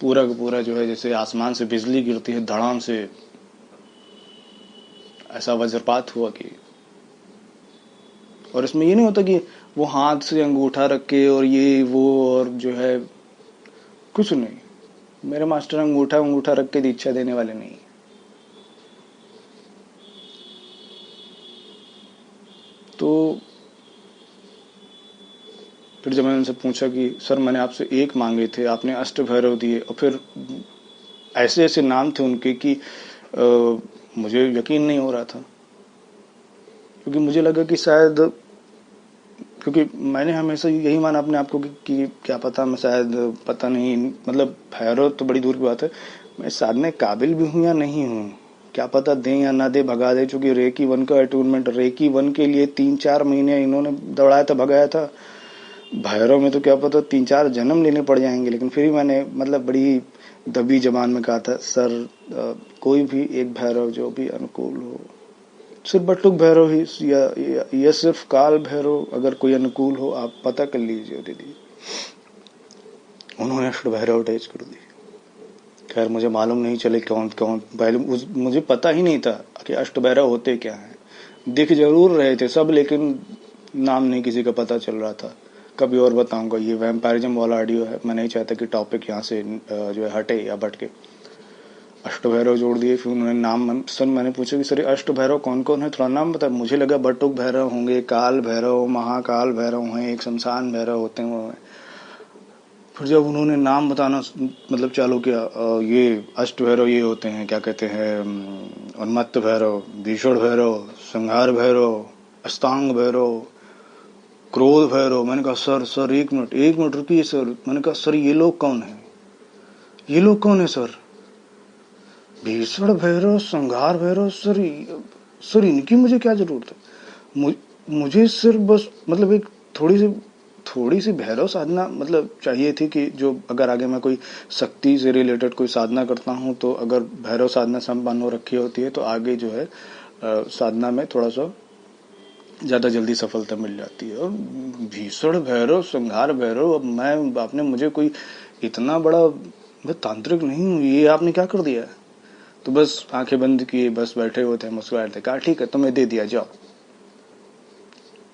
पूरा का पूरा जो है, जैसे आसमान से बिजली गिरती है धड़ाम से, ऐसा वज्रपात हुआ कि, और इसमें ये नहीं होता कि वो हाथ से अंगूठा रख के और ये वो और जो है कुछ नहीं, मेरे मास्टर अंगूठा अंगूठा रख के दीक्षा देने वाले नहीं। तो फिर जब मैंने उनसे पूछा कि सर मैंने आपसे एक मांगे थे, आपने अष्टभैरव दिए, और फिर ऐसे ऐसे नाम थे उनके कि मुझे यकीन नहीं हो रहा था, क्योंकि मुझे लगा कि शायद, क्योंकि मैंने हमेशा यही माना अपने आप को कि क्या पता मैं शायद, पता नहीं, मतलब भैरव तो बड़ी दूर की बात है, मैं साधने काबिल भी हूँ या नहीं हूँ, क्या पता दें या ना दे, भगा दे। चूंकि रेकी वन का अटूनमेंट, रेकी वन के लिए 3-4 महीने इन्होंने दौड़ाया था, भगाया था। भैरव में तो क्या पता 3-4 जन्म लेने पड़ जाएंगे। लेकिन फिर भी मैंने मतलब बड़ी दबी जबान में कहा था, सर कोई भी एक भैरव जो भी अनुकूल हो, सिर्फ बटुक भैरव ही या सिर्फ काल भैरव, अगर कोई अनुकूल हो आप पता कर लीजिए दीदी। उन्होंने अष्ट भैरव अटैच कर दी। खैर मुझे मालूम नहीं चले कौन कौन, पहले मुझे पता ही नहीं था कि अष्ट भैरव होते क्या हैं। दिख जरूर रहे थे सब, लेकिन नाम नहीं किसी का पता चल रहा था। कभी और बताऊंगा, ये वैम्पायरिज्म वाला ऑडियो है, मैं नहीं चाहता कि टॉपिक यहाँ से जो है हटे या भटके। अष्ट भैरव जोड़ दिए, फिर उन्होंने नाम, सर मैंने पूछा कि सर अष्ट भैरव कौन कौन है, थोड़ा नाम बता। मुझे लगा बटुक भैरव होंगे, काल भैरव, महाकाल भैरव हैं, एक शमशान भैरव होते हैं वो हैं। फिर जब उन्होंने नाम बताना मतलब चालू किया, ये अष्ट भैरव ये होते हैं, क्या कहते हैं, उन्मत्त भैरव, भीषण भैरव, संहार भैरव, अस्तांग भैरव, क्रोध भैरव। मैंने कहा सर एक मिनट रुकिए सर। मैंने कहा सर ये लोग कौन है, ये लोग कौन है सर? भीषण भैरव, संहार भैरव, सर इनकी मुझे क्या जरूरत है? मुझे सिर्फ बस मतलब एक थोड़ी सी भैरव साधना मतलब चाहिए थी, कि जो अगर आगे मैं कोई शक्ति से रिलेटेड कोई साधना करता हूँ, तो अगर भैरव साधना संपन्न हो रखी होती है तो आगे जो है साधना में थोड़ा सा ज्यादा जल्दी सफलता मिल जाती है। और भीषण भैरव, संहार भैरव, अब मैं, आपने मुझे कोई इतना बड़ा, मैं तांत्रिक नहीं हूँ, ये आपने क्या कर दिया? तो बस आंखें बंद किए, बस बैठे हुए थे, मुस्कुराए थे। कहा ठीक है तुम्हें दे दिया, जाओ।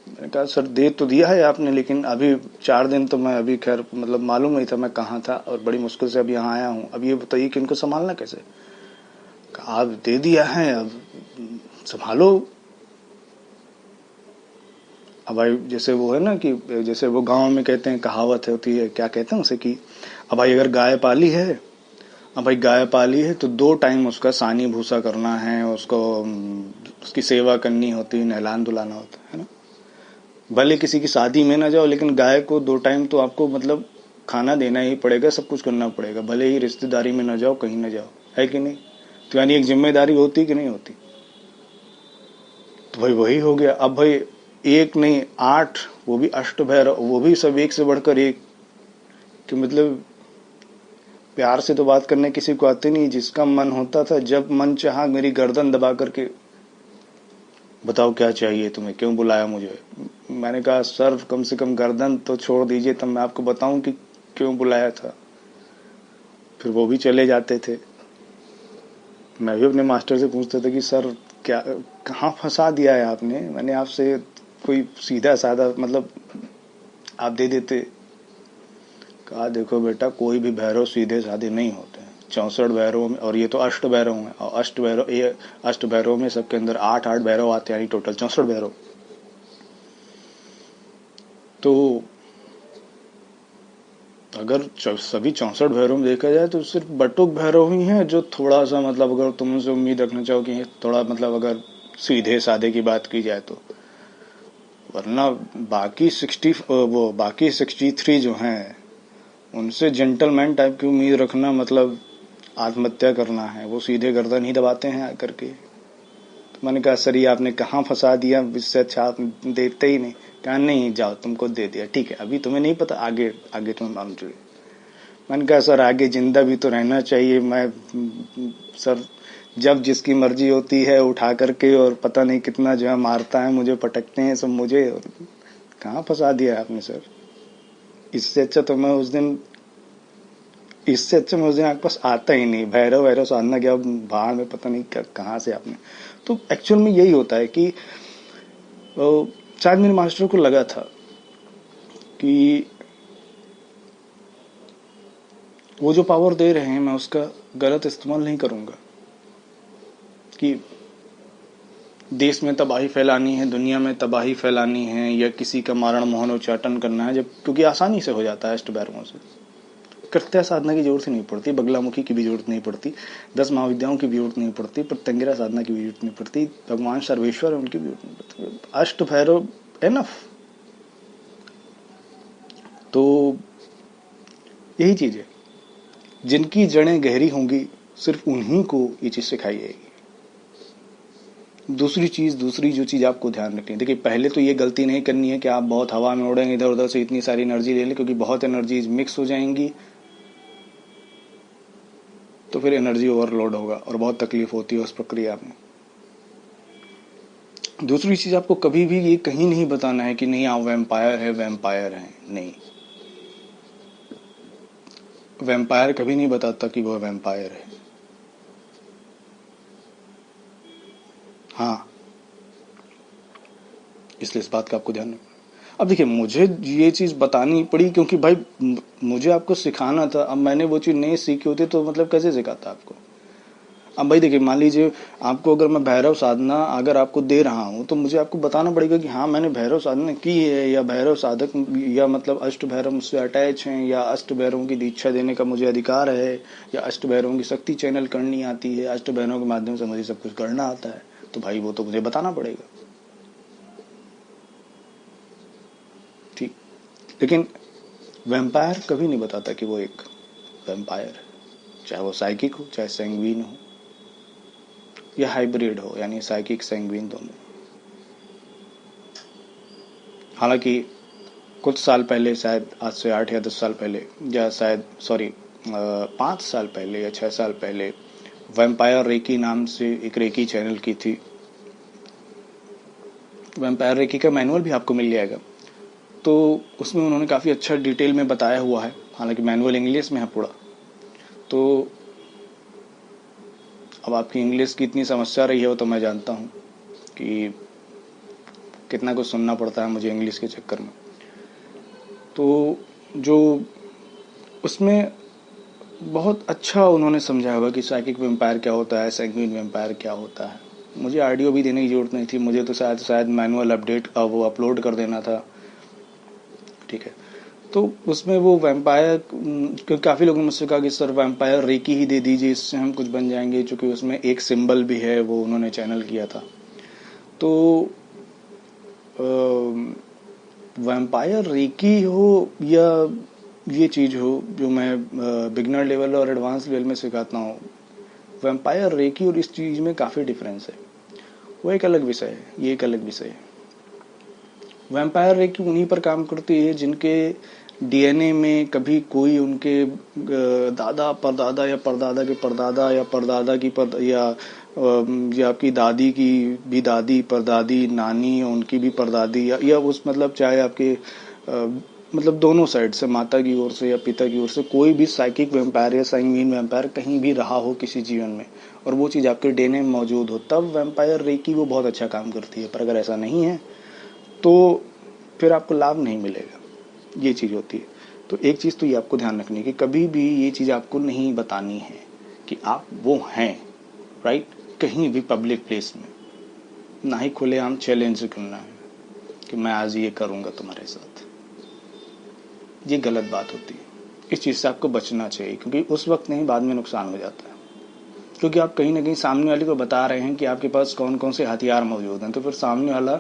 मैंने कहा सर दे तो दिया है आपने, लेकिन अभी 4 दिन तो मैं अभी, खैर मतलब मालूम नहीं था मैं कहाँ था, और बड़ी मुश्किल से अभी यहाँ आया हूँ। अब ये बताइए कि इनको संभालना कैसे? कहा आप दे दिया है, अब संभालो। अब भाई जैसे वो है ना, कि जैसे वो गांव में कहते हैं, कहावत होती है, क्या कहते हैं उसे, कि अब भाई अगर गाय पाली है, अब भाई गाय पाली है तो 2 टाइम उसका सानी भूसा करना है, उसको उसकी सेवा करनी होती है, नहलान धुलाना होता है ना। भले किसी की शादी में ना जाओ, लेकिन गाय को 2 टाइम तो आपको मतलब खाना देना ही पड़ेगा, सब कुछ करना पड़ेगा, भले ही रिश्तेदारी में ना जाओ, कहीं ना जाओ, है कि नहीं? तो यानी एक जिम्मेदारी होती कि नहीं होती? तो भाई वही हो गया। अब भाई एक नहीं 8, वो भी अष्ट भैरव, वो भी सब एक से बढ़कर एक, कि मतलब प्यार से तो बात करने किसी को आती नहीं, जिसका मन होता था जब मन चाहा मेरी गर्दन दबा करके, बताओ क्या चाहिए तुम्हें, क्यों बुलाया मुझे? मैंने कहा सर कम से कम गर्दन तो छोड़ दीजिए, तब मैं आपको बताऊं कि क्यों बुलाया था। फिर वो भी चले जाते थे। मैं भी अपने मास्टर से पूछता था कि सर क्या, कहाँ फंसा दिया है आपने, मैंने आपसे कोई सीधा साधा मतलब आप दे देते। कहा देखो बेटा, कोई भी भैरव सीधे साधे नहीं होते हैं। 64 भैरवों में, और ये तो अष्ट भैरव हैं, और अष्ट भैरव में सबके अंदर 8-8 भैरव आते हैं, यानी टोटल 64 भैरव। तो अगर सभी 64 भैरव में देखा जाए तो सिर्फ बटुक भैरव ही हैं जो थोड़ा सा मतलब, अगर तुम उनसे उम्मीद रखना चाहो कि थोड़ा मतलब अगर सीधे साधे की बात की जाए तो, वरना बाकी 63 जो हैं, उनसे जेंटलमैन टाइप की उम्मीद रखना मतलब आत्महत्या करना है। वो सीधे गर्दन ही दबाते हैं आकर के। तो मैंने कहा सर ये आपने कहाँ फंसा दिया, इससे अच्छा आप देते ही नहीं। कहा नहीं जाओ, तुमको दे दिया, ठीक है, अभी तुम्हें नहीं पता, आगे आगे तुम्हें मालूम चले। मैंने कहा सर आगे जिंदा भी तो रहना चाहिए। मैं सर जब जिसकी मर्जी होती है उठा करके, और पता नहीं कितना जो है मारता है मुझे, पटकते हैं सब मुझे, और कहाँ फंसा दिया आपने सर। इससे अच्छा तो मैं उस दिन आपके पास आता ही नहीं। भैरव वैरव साधना गया बाहर में, पता नहीं कहाँ से आपने। तो एक्चुअल में यही होता है कि शायद मेरे मास्टर को लगा था कि वो जो पावर दे रहे हैं मैं उसका गलत इस्तेमाल नहीं करूंगा, कि देश में तबाही फैलानी है, दुनिया में तबाही फैलानी है, या किसी का मारण मोहन उच्चाटन करना है, जब क्योंकि आसानी से हो जाता है अष्टभैरवों से। कृत्या साधना की जरूरत ही नहीं पड़ती, बगलामुखी की भी जरूरत नहीं पड़ती, 10 महाविद्याओं की भी जरूरत नहीं पड़ती, प्रत्यंगिरा साधना की भी जरूरत नहीं पड़ती, भगवान सर्वेश्वर है उनकी भी जरूरत नहीं पड़ती, अष्टभैरव एनफ। तो यही चीज है, जिनकी जड़ें गहरी होंगी सिर्फ उन्हीं को ये चीज सिखाई जाएगी। दूसरी जो चीज आपको ध्यान रखनी है, देखिए पहले तो ये गलती नहीं करनी है कि आप बहुत हवा में उड़ेंगे, इधर उधर से इतनी सारी एनर्जी ले लें, क्योंकि बहुत एनर्जीज मिक्स हो जाएंगी तो फिर एनर्जी ओवरलोड होगा और बहुत तकलीफ होती है उस प्रक्रिया में। दूसरी चीज, आपको कभी भी ये कहीं नहीं बताना है कि नहीं आप वैम्पायर है, वैम्पायर है, नहीं। वैम्पायर कभी नहीं बताता कि वह वैम्पायर है। हाँ, इसलिए इस बात का आपको ध्यान रखना। अब देखिए, मुझे ये चीज बतानी पड़ी क्योंकि भाई मुझे आपको सिखाना था। अब मैंने वो चीज नहीं सीखी होती तो मतलब कैसे सिखाता आपको। अब भाई देखिए, मान लीजिए आपको अगर मैं भैरव साधना अगर आपको दे रहा हूं तो मुझे आपको बताना पड़ेगा कि हाँ मैंने भैरव साधना की है, या भैरव साधक या मतलब अष्ट भैरव मुझसे अटैच हैं, या अष्ट भैरवों की दीक्षा देने का मुझे अधिकार है, या अष्ट भैरवों की शक्ति चैनल करनी आती है, अष्ट भैरवों के माध्यम से मुझे सब कुछ करना आता है। तो भाई वो तो मुझे बताना पड़ेगा, ठीक। लेकिन वैम्पायर कभी नहीं बताता कि वो एक वैम्पायर है, चाहे वो साइकिक हो, चाहे सैंग्विन हो, या हाइब्रिड हो, यानी साइकिक सैंग्विन दोनों। हालांकि कुछ साल पहले, शायद आज से 8 या 10 साल पहले, या शायद सॉरी 5 साल पहले या 6 साल पहले, वैम्पायर रेकी नाम से एक रेकी चैनल की थी। वैम्पायर रेकी का मैनुअल भी आपको मिल जाएगा, तो उसमें उन्होंने काफ़ी अच्छा डिटेल में बताया हुआ है। हालांकि मैनुअल इंग्लिश में है पूरा, तो अब आपकी इंग्लिश की इतनी समस्या रही है वो तो मैं जानता हूँ कि कितना कुछ सुनना पड़ता है मुझे इंग्लिश के चक्कर में। तो जो उसमें बहुत अच्छा उन्होंने समझाया हुआ कि साइकिक वैम्पायर क्या होता है, सैंग्विन वैम्पायर क्या होता है। मुझे ऑडियो भी देने की जरूरत नहीं थी, मुझे तो शायद मैनुअल अपडेट वो अपलोड कर देना था, ठीक है। तो उसमें वो वैम्पायर, क्योंकि काफ़ी लोगों ने मुझसे कहा कि सर वैम्पायर रेकी ही दे दीजिए, इससे हम कुछ बन जाएंगे, क्योंकि उसमें एक सिंबल भी है, वो उन्होंने चैनल किया था। तो वैम्पायर रेकी हो या ये चीज़ हो जो मैं बिगनर लेवल और एडवांस लेवल में सिखाता हूँ, वैम्पायर रेकी और इस चीज़ में काफ़ी डिफरेंस है। वो एक अलग विषय है, ये एक अलग विषय है। वैम्पायर रेकी उन्हीं पर काम करती है जिनके डीएनए में कभी कोई उनके दादा परदादा या परदादा के परदादा या परदादा की या आपकी दादी की भी दादी परदादी नानी उनकी भी परदादी या उस मतलब चाहे आपके मतलब दोनों साइड से माता की ओर से या पिता की ओर से कोई भी साइकिक वैम्पायर या सैंग्विन वैम्पायर कहीं भी रहा हो किसी जीवन में और वो चीज़ आपके डीएनए में मौजूद हो, तब वैम्पायर रेकी वो बहुत अच्छा काम करती है। पर अगर ऐसा नहीं है तो फिर आपको लाभ नहीं मिलेगा, ये चीज़ होती है। तो एक चीज़ तो ये आपको ध्यान रखनी है कि कभी भी ये चीज़ आपको नहीं बतानी है कि आप वो हैं, राइट। कहीं भी पब्लिक प्लेस में ना ही खुलेआम चैलेंज करना है कि मैं आज ये करूँगा तुम्हारे साथ, ये गलत बात होती है। इस चीज़ से आपको बचना चाहिए, क्योंकि उस वक्त नहीं बाद में नुकसान हो जाता है, क्योंकि आप कहीं ना कहीं सामने वाले को बता रहे हैं कि आपके पास कौन कौन से हथियार मौजूद हैं। तो फिर सामने वाला,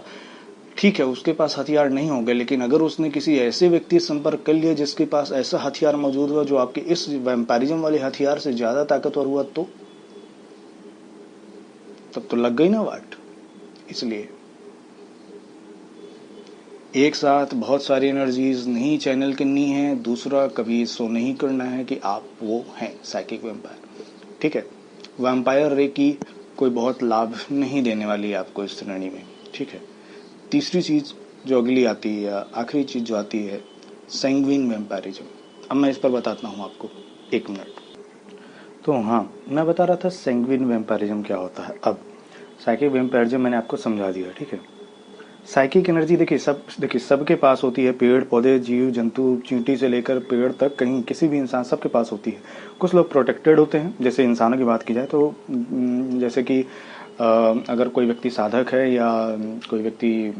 ठीक है उसके पास हथियार नहीं होंगे, लेकिन अगर उसने किसी ऐसे व्यक्ति से संपर्क कर लिया जिसके पास ऐसा हथियार मौजूद हुआ जो आपके इस वैम्पायरिज्म वाले हथियार से ज्यादा ताकतवर हुआ, तो तब तो लग गई ना वाट। इसलिए एक साथ बहुत सारी एनर्जीज नहीं चैनल करनी है। दूसरा, कभी सो नहीं करना है कि आप वो हैं साइकिक वैम्पायर, ठीक है। वैम्पायर रेकी कोई बहुत लाभ नहीं देने वाली है आपको इस श्रेणी में, ठीक है। तीसरी चीज जो अगली आती है या आखिरी चीज जो आती है, सैंग्विन वैम्पायरिज्म। अब मैं इस पर बताता हूँ आपको, 1 मिनट। तो हाँ, मैं बता रहा था सैंग्विन वैम्पायरिज्म क्या होता है। अब साइकिक वैम्पायरिज्म मैंने आपको समझा दिया, ठीक है। साइकिक एनर्जी देखिए सबके पास होती है, पेड़ पौधे जीव जंतु चींटी से लेकर पेड़ तक, कहीं किसी भी इंसान सबके पास होती है। कुछ लोग प्रोटेक्टेड होते हैं, जैसे इंसानों की बात की जाए तो जैसे कि अगर कोई व्यक्ति साधक है या कोई व्यक्ति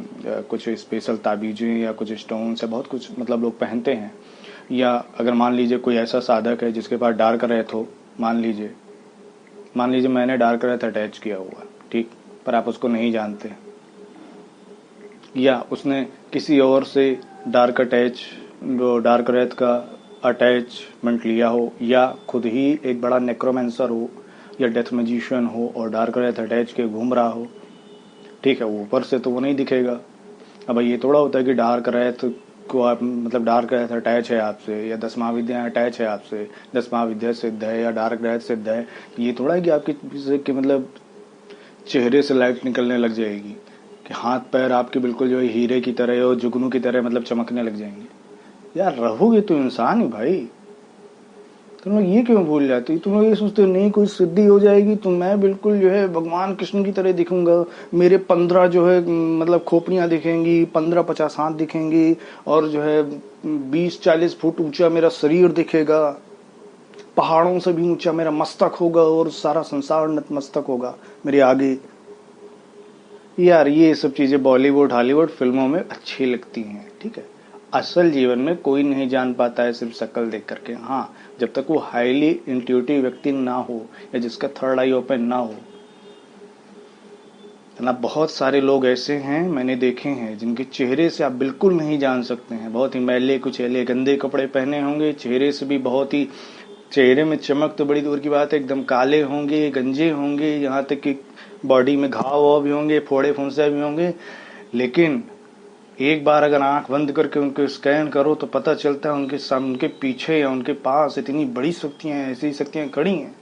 कुछ स्पेशल ताबीजें या कुछ स्टोन्स या बहुत कुछ मतलब लोग पहनते हैं, या अगर मान लीजिए कोई ऐसा साधक है जिसके पास डार्क रेत हो, मान लीजिए मैंने डार्क रेत अटैच किया हुआ, ठीक, पर आप उसको नहीं जानते, या उसने किसी और से डार्क रेत का अटैचमेंट लिया हो, या खुद ही एक बड़ा नेक्रोमेंसर हो या डेथ मैजिशियन हो और डार्क रेत अटैच के घूम रहा हो, ठीक है, ऊपर से तो वो नहीं दिखेगा। अब ये थोड़ा होता है कि डार्क रेत को आप मतलब डार्क रेत अटैच है आपसे या 10 महाविद्याएं अटैच है आपसे, 10 महाविद्या सिद्ध है या डार्क रेत सिद्ध है, ये थोड़ा है कि आपके मतलब चेहरे से लाइट निकलने लग जाएगी कि हाथ पैर आपके बिल्कुल जो है हीरे की तरह और जुगनू की तरह मतलब चमकने लग जाएंगे। यार रहोगे तो इंसान ही भाई। तुम लोग ये क्यों भूल जाते हो? तुम लोग ये सोचते हो नहीं कोई सिद्धि हो जाएगी तो मैं बिल्कुल जो है भगवान कृष्ण की तरह दिखूंगा, मेरे 15 जो है मतलब खोपड़ियां दिखेंगी, 15-50 हाथ दिखेंगी, और जो है 20-40 फुट ऊंचा मेरा शरीर दिखेगा, पहाड़ों से भी ऊंचा मेरा मस्तक होगा और सारा संसार नतमस्तक होगा मेरे आगे। यार ये सब चीजें बॉलीवुड हॉलीवुड फिल्मों में अच्छी लगती हैं, ठीक है, असल जीवन में कोई नहीं जान पाता है सिर्फ शक्ल देख करके। हाँ, जब तक वो हाईली इंट्यूटिव व्यक्ति ना हो या जिसका थर्ड आई ओपन ना हो ना। बहुत सारे लोग ऐसे हैं मैंने देखे हैं जिनके चेहरे से आप बिल्कुल नहीं जान सकते हैं, बहुत ही मैले कुचैले गंदे कपड़े पहने होंगे, चेहरे से भी बहुत ही, चेहरे में चमक तो बड़ी दूर की बात है, एकदम काले होंगे, गंजे होंगे, यहाँ तक कि बॉडी में घाव वाव भी होंगे, फोड़े फुंसे भी होंगे, लेकिन एक बार अगर आंख बंद करके उनको स्कैन करो तो पता चलता है उनके पीछे या उनके पास इतनी बड़ी शक्तियां हैं, ऐसी शक्तियां खड़ी हैं।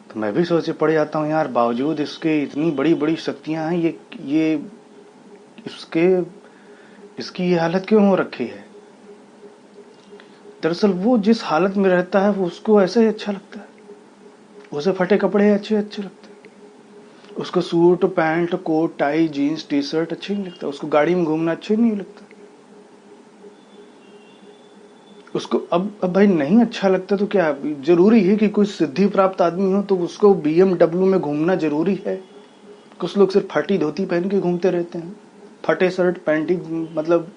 तो मैं भी सोचे पड़ जाता हूँ यार, बावजूद इसके इतनी बड़ी बड़ी शक्तियां हैं, ये इसके इसकी ये हालत क्यों हो रखी है? दरअसल वो जिस हालत में रहता है वो उसको ऐसे ही अच्छा लगता है, उसे फटे कपड़े अच्छे अच्छे लगते हैं, उसको suit pant coat tie jeans T shirt अच्छे नहीं लगता, उसको गाड़ी में घूमना अच्छे नहीं लगता, उसको अब भाई नहीं अच्छा लगता तो क्या जरूरी है कि कोई सिद्धि प्राप्त आदमी हो तो उसको BMW में घूमना जरूरी है? कुछ लोग सिर्फ फटी धोती पहन के घूमते रहते हैं, फटे शर्ट पैंट ही मतलब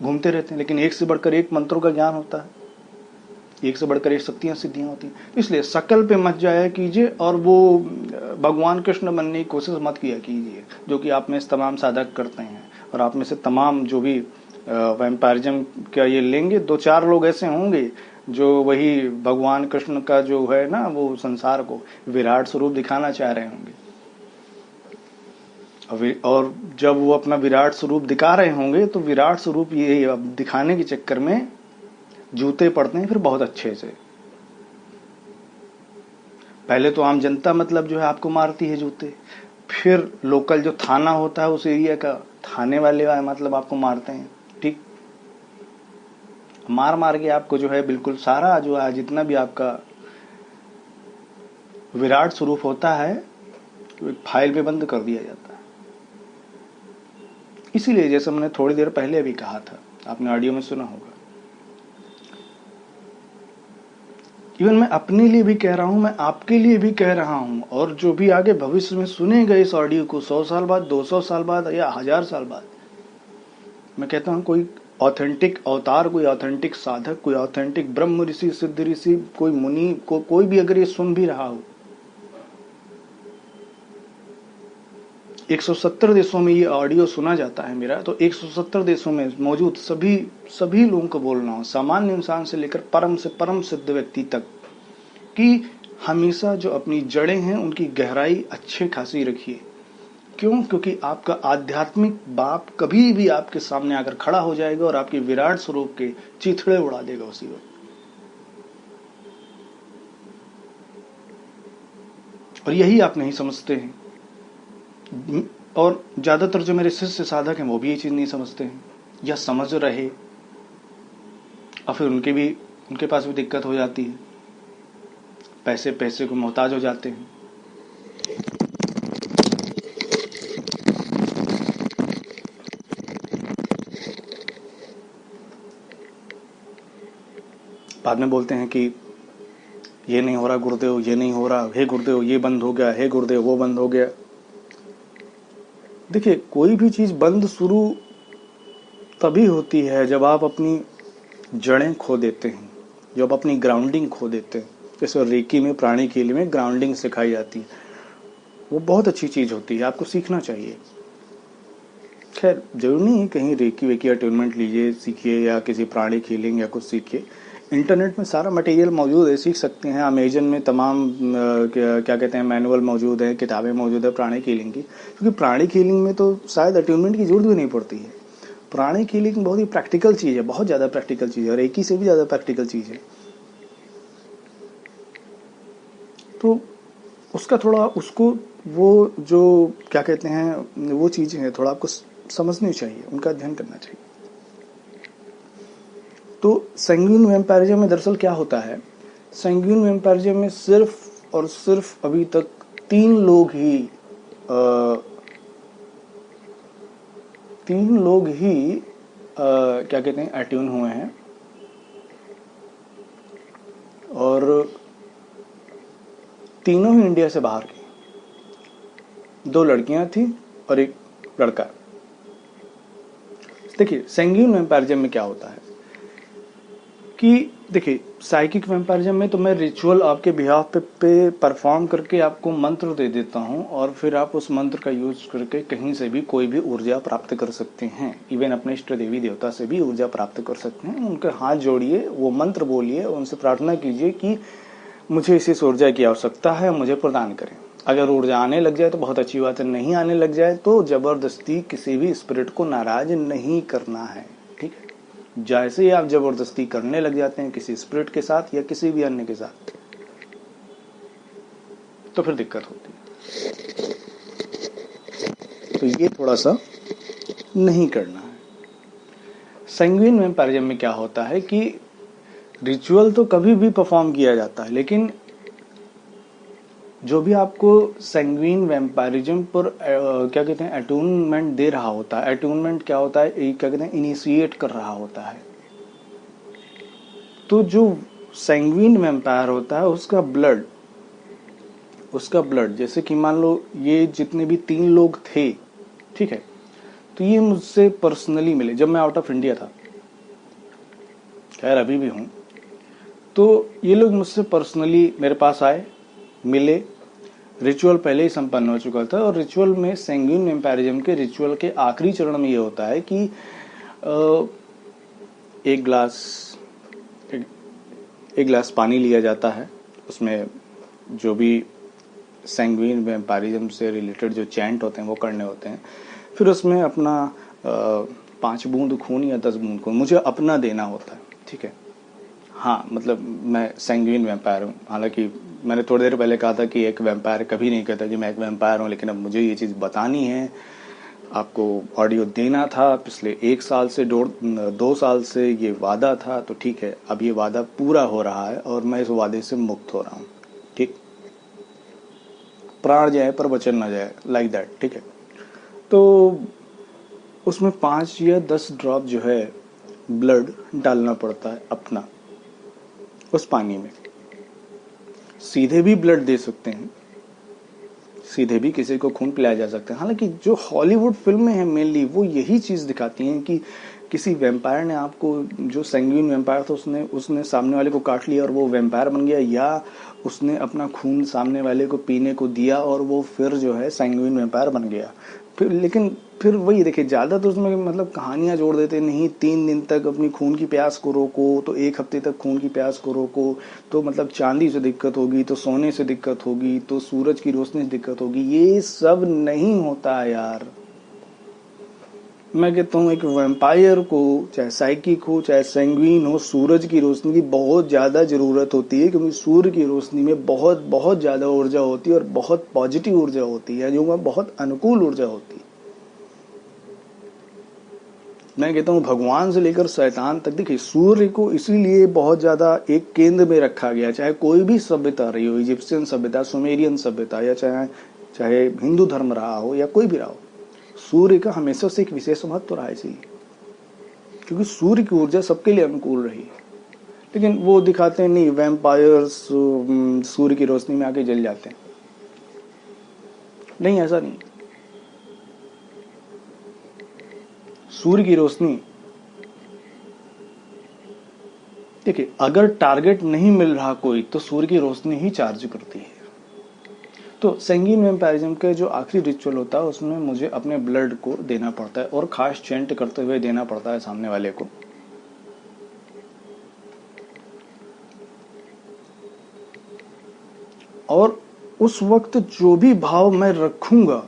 घूमते रहते हैं, लेकिन एक से बढ़कर एक मंत्रों का ज्ञान होता है, एक से बढ़कर एक शक्तियां सिद्धियां होती हैं। इसलिए शकल पे मत जाया कीजिए और वो भगवान कृष्ण बनने की कोशिश मत किया कीजिए, जो कि आप में से तमाम साधक करते हैं, और आप में से तमाम जो भी वैम्पायरिज्म का ये लेंगे, 2-4 लोग ऐसे होंगे जो वही भगवान कृष्ण का जो है ना वो संसार को विराट स्वरूप दिखाना चाह रहे होंगे, और जब वो अपना विराट स्वरूप दिखा रहे होंगे तो विराट स्वरूप ये अब दिखाने के चक्कर में जूते पड़ते हैं फिर बहुत अच्छे से। पहले तो आम जनता मतलब जो है आपको मारती है जूते, फिर लोकल जो थाना होता है उस एरिया का थाने वाले मतलब आपको मारते हैं, ठीक, मार मार के आपको जो है बिल्कुल सारा जो है जितना भी आपका विराट स्वरूप होता है एक फाइल पे बंद कर दिया जाता है। इसीलिए जैसे मैंने थोड़ी देर पहले अभी कहा था, आपने ऑडियो में सुना होगा, इवन मैं अपने लिए भी कह रहा हूं, मैं आपके लिए भी कह रहा हूं, और जो भी आगे भविष्य में सुनेगा इस ऑडियो को 100 साल बाद 200 साल बाद या 1000 साल बाद, मैं कहता हूं कोई ऑथेंटिक अवतार, कोई ऑथेंटिक साधक, कोई ऑथेंटिक ब्रह्म ऋषि सिद्ध ऋषि, कोई मुनि को कोई भी अगर ये सुन भी रहा हो, 170 देशों में ये ऑडियो सुना जाता है मेरा, तो 170 देशों में मौजूद सभी लोगों को बोलना हो, सामान्य इंसान से लेकर परम से परम सिद्ध व्यक्ति तक, कि हमेशा जो अपनी जड़ें हैं उनकी गहराई अच्छे खासी रखिए। क्यों? क्योंकि आपका आध्यात्मिक बाप कभी भी आपके सामने आकर खड़ा हो जाएगा और आपके विराट स्वरूप के चिथड़े उड़ा देगा उसी वक्त। और यही आप नहीं समझते हैं, और ज्यादातर जो मेरे शिष्य साधक हैं वो भी ये चीज नहीं समझते हैं, या समझ रहे और फिर उनके पास भी दिक्कत हो जाती है, पैसे को मोहताज हो जाते हैं। बाद में बोलते हैं कि ये नहीं हो रहा गुरुदेव, ये नहीं हो रहा, हे गुरुदेव ये बंद हो गया, हे गुरुदेव वो बंद हो गया। देखिए, कोई भी चीज बंद शुरू तभी होती है जब आप अपनी जड़ें खो देते हैं, जब अपनी ग्राउंडिंग खो देते हैं। जैसे रेकी में, प्राणी कील में ग्राउंडिंग सिखाई जाती है, वो बहुत अच्छी चीज होती है, आपको सीखना चाहिए। खैर जरूरी नहीं है कहीं रेकी वेकी अटेनमेंट लीजिए, सीखिए, या किसी प्राणी हीलिंग या कुछ सीखिए। इंटरनेट में सारा मटेरियल मौजूद है, सीख सकते हैं। अमेजन में तमाम क्या कहते हैं मैनुअल मौजूद है, किताबें मौजूद है प्राणी हीलिंग की। क्योंकि प्राणी हीलिंग में तो शायद अटेनमेंट की जरूरत भी नहीं पड़ती है। प्राणी हीलिंग बहुत ही प्रैक्टिकल चीज है, बहुत ज्यादा प्रैक्टिकल चीज है, और रेकी से भी ज्यादा प्रैक्टिकल चीज है। तो उसका थोड़ा, उसको वो जो क्या कहते हैं वो चीजें हैं, थोड़ा आपको समझनी चाहिए, उनका अध्ययन करना चाहिए। तो सैंग्यून वैम्पायरिज्म में दरअसल क्या होता है, सैंग्यून वैम्पायरिज्म में सिर्फ और सिर्फ अभी तक 3 लोग ही क्या कहते हैं अट्यून हुए हैं, और तीनों ही इंडिया से बाहर की। 2 लड़कियां थी और 1 लड़का। देखिए सैंग्यून वैम्पायरिज्म में क्या होता है कि देखिए, साइकिक वैम्पायरिज्म में तो मैं रिचुअल आपके बिहाफ पे परफॉर्म करके आपको मंत्र दे देता हूं, और फिर आप उस मंत्र का यूज करके कहीं से भी कोई भी ऊर्जा प्राप्त कर सकते हैं। इवन अपने इष्ट देवी देवता से भी ऊर्जा प्राप्त कर सकते हैं। उनके हाथ जोड़िए, वो मंत्र बोलिए, उनसे प्रार्थना कीजिए कि मुझे इस ऊर्जा की आवश्यकता है, मुझे प्रदान करें। अगर ऊर्जा आने लग जाए तो बहुत अच्छी बात है, नहीं आने लग जाए तो जबरदस्ती किसी भी स्पिरिट को नाराज नहीं करना है, ठीक है। जैसे ही आप जबरदस्ती करने लग जाते हैं किसी स्पिरिट के साथ या किसी भी अन्य के साथ, तो फिर दिक्कत होती है। तो ये थोड़ा सा नहीं करना है। सैंग्यून वैम्पायरिज्म में क्या होता है कि रिचुअल तो कभी भी परफॉर्म किया जाता है, लेकिन जो भी आपको सैंग्यून वैम्पायरिज्म पर क्या कहते हैं अटूनमेंट दे रहा होता है, अटूनमेंट क्या होता है, क्या कहते हैं इनिशिएट कर रहा होता है। तो जो सैंग्यून वैम्पायर होता है उसका ब्लड जैसे कि मान लो ये जितने भी 3 लोग थे, ठीक है, तो ये मुझसे पर्सनली मिले जब मैं आउट ऑफ इंडिया था, खैर अभी भी हूं। तो ये लोग मुझसे पर्सनली मेरे पास आए, मिले। रिचुअल पहले ही संपन्न हो चुका था, और रिचुअल में सैंग्यून वैम्पायरिज्म के रिचुअल के आखिरी चरण में ये होता है कि एक गिलास पानी लिया जाता है, उसमें जो भी सैंग्यून वैम्पायरिज्म से रिलेटेड जो चैंट होते हैं वो करने होते हैं। फिर उसमें अपना 5 बूंद खून या 10 बूंद खून मुझे अपना देना होता है, ठीक है। हाँ, मतलब मैं सैंग्यून वैम्पायर हूँ। हालांकि मैंने थोड़ी देर पहले कहा था कि एक वैम्पायर कभी नहीं कहता कि मैं एक वैम्पायर हूँ, लेकिन अब मुझे ये चीज़ बतानी है, आपको ऑडियो देना था। पिछले 1 साल से 2 साल से ये वादा था, तो ठीक है, अब ये वादा पूरा हो रहा है और मैं इस वादे से मुक्त हो रहा हूँ, ठीक। प्राण जाए पर वचन ना जाए, लाइक दैट, ठीक है। तो उसमें 5 या 10 ड्रॉप जो है ब्लड डालना पड़ता है अपना उस पानी में। सीधे भी ब्लड दे सकते हैं, सीधे भी किसी को खून पिलाया जा सकता है। हालांकि जो हॉलीवुड फिल्में हैं मेनली वो यही चीज दिखाती हैं कि किसी वैम्पायर ने आपको, जो सैंग्यून वैम्पायर था, उसने सामने वाले को काट लिया और वो वैम्पायर बन गया, या उसने अपना खून सामने वाले को पीने को दिया और वो फिर जो है सैंग्यून वैम्पायर बन गया। लेकिन फिर वही देखिए, ज्यादा तो उसमें मतलब कहानियां जोड़ देते, नहीं 3 दिन तक अपनी खून की प्यास को रोको, तो 1 हफ्ते तक खून की प्यास को रोको, तो मतलब चांदी से दिक्कत होगी, तो सोने से दिक्कत होगी, तो सूरज की रोशनी से दिक्कत होगी। ये सब नहीं होता है यार। मैं कहता हूँ एक वैम्पायर को, चाहे साइकिक हो चाहे सैंग्यून हो, सूरज की रोशनी की बहुत ज्यादा जरूरत होती है, क्योंकि सूर्य की रोशनी में बहुत बहुत ज्यादा ऊर्जा होती है और बहुत पॉजिटिव ऊर्जा होती है, जो बहुत अनुकूल ऊर्जा होती है। मैं कहता हूँ भगवान से लेकर शैतान तक, देखिए सूर्य को इसीलिए बहुत ज्यादा एक केंद्र में रखा गया। चाहे कोई भी सभ्यता रही हो, इजिप्शियन सभ्यता, सुमेरियन सभ्यता, या चाहे हिंदू धर्म रहा हो या कोई भी रहा हो, सूर्य का हमेशा से एक विशेष महत्व रहा है, इसीलिए क्योंकि सूर्य की ऊर्जा सबके लिए अनुकूल रही है। लेकिन वो दिखाते हैं नहीं, वैम्पायर्स सूर्य की रोशनी में आके जल जाते हैं। नहीं, ऐसा नहीं। सूर्य की रोशनी, देखिए, अगर टारगेट नहीं मिल रहा कोई तो सूर्य की रोशनी ही चार्ज करती है। तो संगीन वैम्पायरिज्म के जो आखिरी रिचुअल होता है उसमें मुझे अपने ब्लड को देना पड़ता है और खास चेंट करते हुए देना पड़ता है सामने वाले को। और उस वक्त जो भी भाव मैं रखूंगा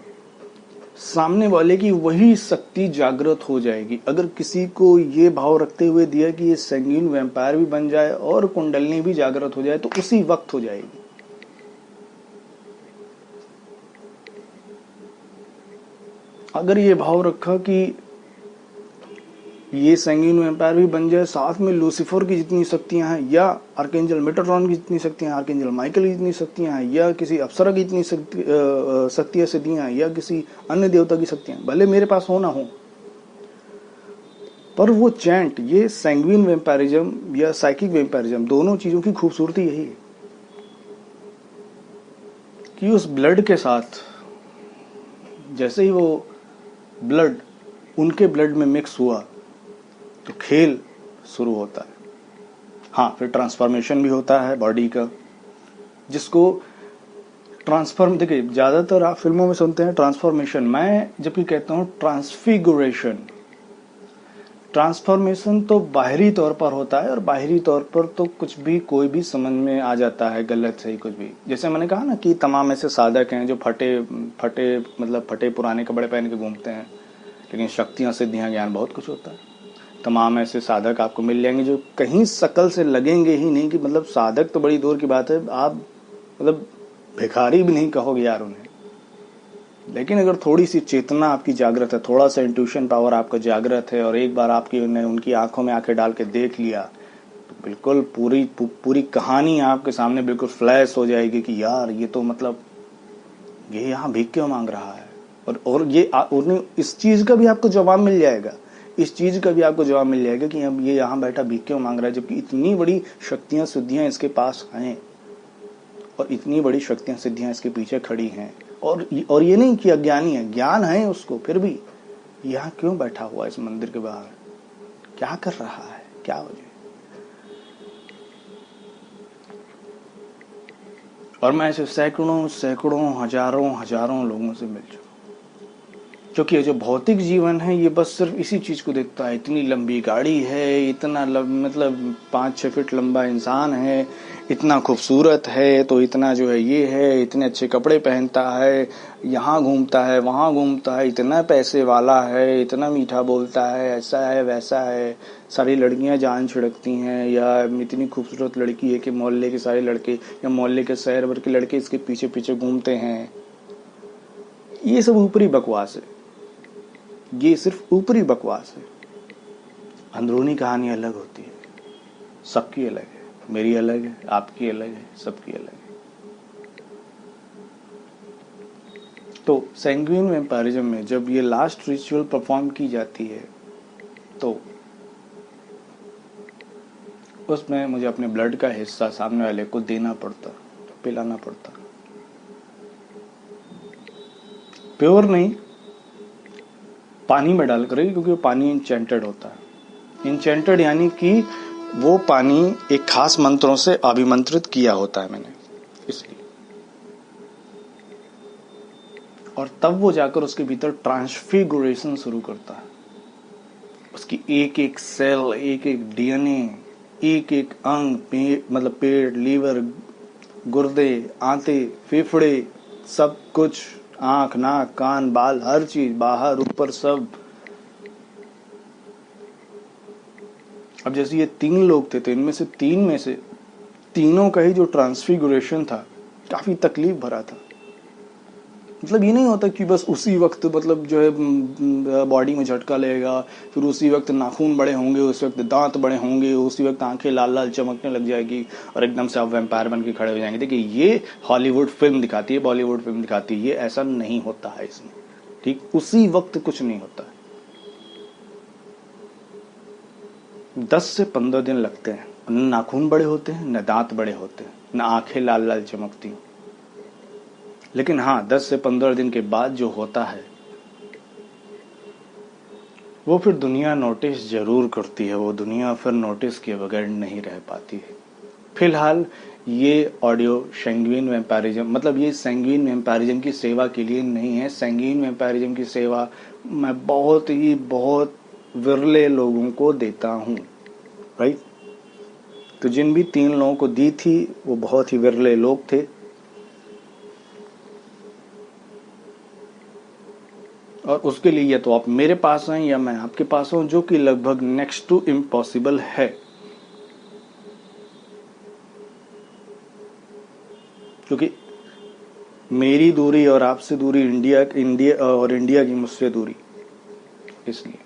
सामने वाले की वही शक्ति जागृत हो जाएगी। अगर किसी को ये भाव रखते हुए दिया कि ये संगीन वैम्पायर भी बन जाए और कुंडलनी भी जागृत हो जाए तो उसी वक्त हो जाएगी। अगर ये भाव रखा कि ये संगीन वैम्पायर भी बन जाए, साथ में लूसीफर की जितनी शक्तियां हैं या आर्कएंजल मेटाट्रॉन की जितनी शक्तियां हैं, आर्कएंजल माइकल की जितनी शक्तियां हैं या किसी अप्सरा की जितनी शक्तियां सिद्धियां हैं या किसी अन्य देवता की शक्तियां भले मेरे पास हो ना हो, पर वो चैंट, ये सैंग्विन वैम्पायरिज्म या साइकिक वैम्पायरिज्म, दोनों चीजों की खूबसूरती यही है कि उस ब्लड के साथ जैसे ही वो ब्लड उनके ब्लड में मिक्स हुआ तो खेल शुरू होता है। हाँ, फिर ट्रांसफॉर्मेशन भी होता है बॉडी का, जिसको ट्रांसफॉर्म, देखिए ज्यादातर आप फिल्मों में सुनते हैं ट्रांसफॉर्मेशन, मैं जबकि कहता हूं ट्रांसफिगुरेशन। ट्रांसफॉर्मेशन तो बाहरी तौर पर होता है और बाहरी तौर पर तो कुछ भी कोई भी समझ में आ जाता है, गलत सही कुछ भी। जैसे मैंने कहा ना कि तमाम ऐसे साधक हैं जो फटे पुराने कपड़े पहन के घूमते हैं, लेकिन शक्तियां सिद्धियां ज्ञान बहुत कुछ होता है। तमाम ऐसे साधक आपको मिल जाएंगे जो कहीं शकल से लगेंगे ही नहीं कि मतलब साधक तो बड़ी दूर की बात है, आप मतलब भिखारी भी नहीं कहोगे यार उन्हें। लेकिन अगर थोड़ी सी चेतना आपकी जागृत है, थोड़ा सा इंट्यूशन पावर आपका जागृत है और एक बार आपकी उनकी आंखों में आंखें डाल के देख लिया तो बिल्कुल पूरी कहानी आपके सामने बिल्कुल फ्लैश हो जाएगी कि यार ये तो मतलब ये यहाँ भीख क्यों मांग रहा है। और ये इस चीज का भी आपको जवाब मिल जाएगा, इस चीज का भी आपको जवाब मिल जाएगा कि अब ये यहाँ बैठा भीख क्यों मांग रहा है, जबकि इतनी बड़ी शक्तियां सिद्धियां इसके पास हैं और इतनी बड़ी शक्तियां सिद्धियां इसके पीछे खड़ी हैं। और ये नहीं कि अज्ञानी है, ज्ञान है उसको, फिर भी यहाँ क्यों बैठा हुआ इस मंदिर के बाहर, क्या कर रहा है, क्या वजह। और मैं ऐसे सैकड़ों हजारों लोगों से मिल चुका, क्योंकि ये जो भौतिक जीवन है ये बस सिर्फ इसी चीज को देखता है। इतनी लंबी गाड़ी है, इतना मतलब 5-6 फीट लंबा इंसान है, इतना खूबसूरत है, तो इतना जो है ये है, इतने अच्छे कपड़े पहनता है, यहाँ घूमता है वहां घूमता है, इतना पैसे वाला है, इतना मीठा बोलता है, ऐसा है वैसा है, सारी लड़कियां जान छिड़कती हैं, या इतनी खूबसूरत लड़की है कि मोहल्ले के सारे लड़के या मोहल्ले के शहर भर के लड़के इसके पीछे पीछे घूमते हैं। ये सब ऊपरी बकवास है, ये सिर्फ ऊपरी बकवास है। अंदरूनी कहानी अलग होती है, सबकी अलग है, मेरी अलग है, आपकी अलग है, सबकी अलग है। तो सैंग्विन वैम्पायरिज्म में जब ये लास्ट रिचुअल परफॉर्म की जाती है तो उसमें मुझे अपने ब्लड का हिस्सा सामने वाले को देना पड़ता, पिलाना पड़ता। प्योर नहीं, पानी में डालकर, क्योंकि पानी इंचेंटेड होता है। इंचेंटेड यानी कि वो पानी एक खास मंत्रों से अभिमंत्रित किया होता है मैंने, इसलिए। और तब वो जाकर उसके भीतर ट्रांसफिगुरेशन शुरू करता है। उसकी एक एक सेल, एक एक डीएनए, एक एक अंग, मतलब पेट, लीवर, गुर्दे, आंतें, फेफड़े, सब कुछ, आंख, नाक, कान, बाल, हर चीज, बाहर ऊपर सब। अब जैसे ये 3 लोग थे तो इनमें से तीनों का ही जो ट्रांसफिगुरेशन था काफी तकलीफ भरा था। मतलब ये नहीं होता कि बस उसी वक्त मतलब जो है बॉडी में झटका लगेगा, फिर उसी वक्त नाखून बड़े होंगे, उसी वक्त दांत बड़े होंगे, उसी वक्त आंखें लाल लाल चमकने लग जाएगी और एकदम से आप वैम्पायर बन के खड़े हो जाएंगे। देखिए ये हॉलीवुड फिल्म दिखाती है, बॉलीवुड फिल्म दिखाती है, ये ऐसा नहीं होता है इसमें। ठीक उसी वक्त कुछ नहीं होता है, 10 से 15 दिन लगते हैं न नाखून बड़े होते हैं, न दांत बड़े होते हैं, न आंखें लाल लाल चमकती। लेकिन हाँ, 10 से 15 दिन के बाद जो होता है वो फिर दुनिया नोटिस जरूर करती है, वो दुनिया फिर नोटिस किए बगैर नहीं रह पाती है। फिलहाल ये ऑडियो सैंग्विन वैम्पायरिज्म, मतलब ये सैंग्विन वैम्पायरिज्म की सेवा के लिए नहीं है। सैंग्विन वैम्पायरिज्म की सेवा मैं बहुत विरले लोगों को देता हूँ, राइट। तो जिन भी 3 लोगों को दी थी वो बहुत ही विरले लोग थे, और उसके लिए या तो आप मेरे पास हैं या मैं आपके पास हूं, जो कि लगभग नेक्स्ट टू इम्पॉसिबल है। क्योंकि मेरी दूरी और आपसे दूरी, इंडिया की मुझसे दूरी, इसलिए।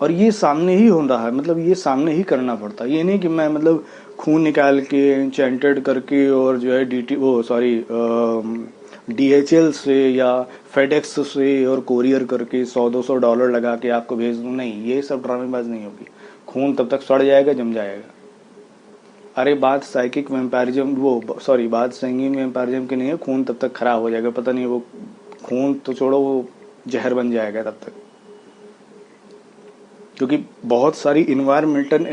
और ये सामने ही हो रहा है, मतलब ये सामने ही करना पड़ता है। ये नहीं कि मैं मतलब खून निकाल के एन्चेंटेड करके और जो है DHL से या फेडेक्स से और कोरियर करके $100-200 लगा के आपको भेज दूं, नहीं, ये सब ड्रामेबाज नहीं होगी। खून तब तक सड़ जाएगा, जम जाएगा। अरे बात साइकिक वैम्पायरिज्म, बात संगीन वैम्पायरिज्म की नहीं है। खून तब तक खराब हो जाएगा, पता नहीं, वो खून तो छोड़ो, वो जहर बन जाएगा तब तक। क्योंकि बहुत सारी इन्वायरमेंटल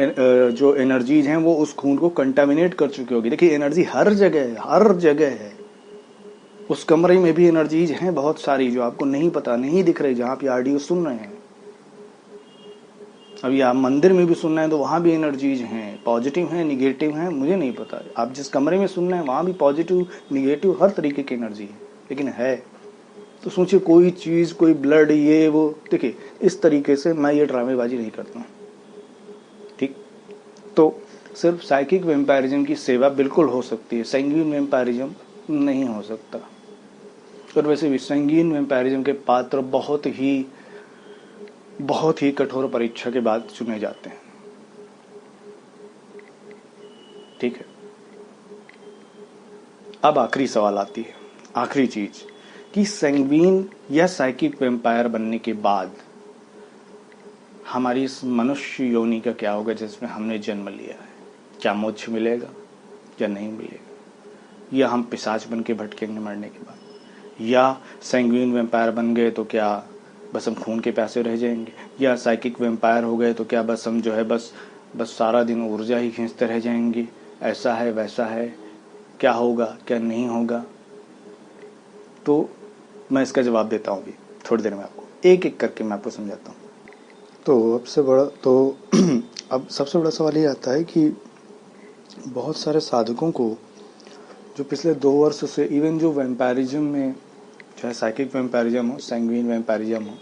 जो एनर्जीज हैं वो उस खून को कंटामिनेट कर चुकी होगी। देखिए, एनर्जी हर जगह है, हर जगह है। उस कमरे में भी एनर्जीज हैं बहुत सारी, जो आपको नहीं पता, नहीं दिख रही। जहां आप ये ऑडियो सुन रहे हैं, अभी आप मंदिर में भी सुन रहे हैं तो वहां भी एनर्जीज हैं। पॉजिटिव हैं, निगेटिव हैं, मुझे नहीं पता। आप जिस कमरे में सुन रहे हैं वहां भी पॉजिटिव, निगेटिव, हर तरीके की एनर्जी है, लेकिन है। तो सोचिए, कोई चीज, कोई ब्लड, ये वो, देखिए इस तरीके से मैं ये ड्रामेबाजी नहीं करता हूँ, ठीक। तो सिर्फ साइकिक वेम्पायरिज्म की सेवा बिल्कुल हो सकती है, संगीन वेम्पायरिज्म नहीं हो सकता। और वैसे भी संगीन वेम्पायरिज्म के पात्र बहुत ही कठोर परीक्षा के बाद चुने जाते हैं, ठीक है। अब आखिरी सवाल आती है, आखिरी चीज, कि संगीन या साइकिक वेम्पायर बनने के बाद हमारी इस मनुष्य योनि का क्या होगा जिसमें हमने जन्म लिया है। क्या मोक्ष मिलेगा या नहीं मिलेगा, या हम पिशाच बन के भटकेंगे मरने के बाद, या सैंग्विन वेम्पायर बन गए तो क्या बस हम खून के प्यासे रह जाएंगे, या साइकिक वेम्पायर हो गए तो क्या बस हम जो है बस सारा दिन ऊर्जा ही खींचते रह जाएंगे। ऐसा है, वैसा है, क्या होगा क्या नहीं होगा। तो मैं इसका जवाब देता हूँ अभी थोड़ी देर में, आपको एक एक करके मैं आपको समझाता हूँ। तो अब सबसे बड़ा सवाल ये आता है कि बहुत सारे साधकों को जो पिछले 2 वर्ष से, इवन जो वैम्पायरिज्म में, चाहे साइकिक वैम्पायरिज्म हो, सैंग्विन वैम्पायरिज्म हो,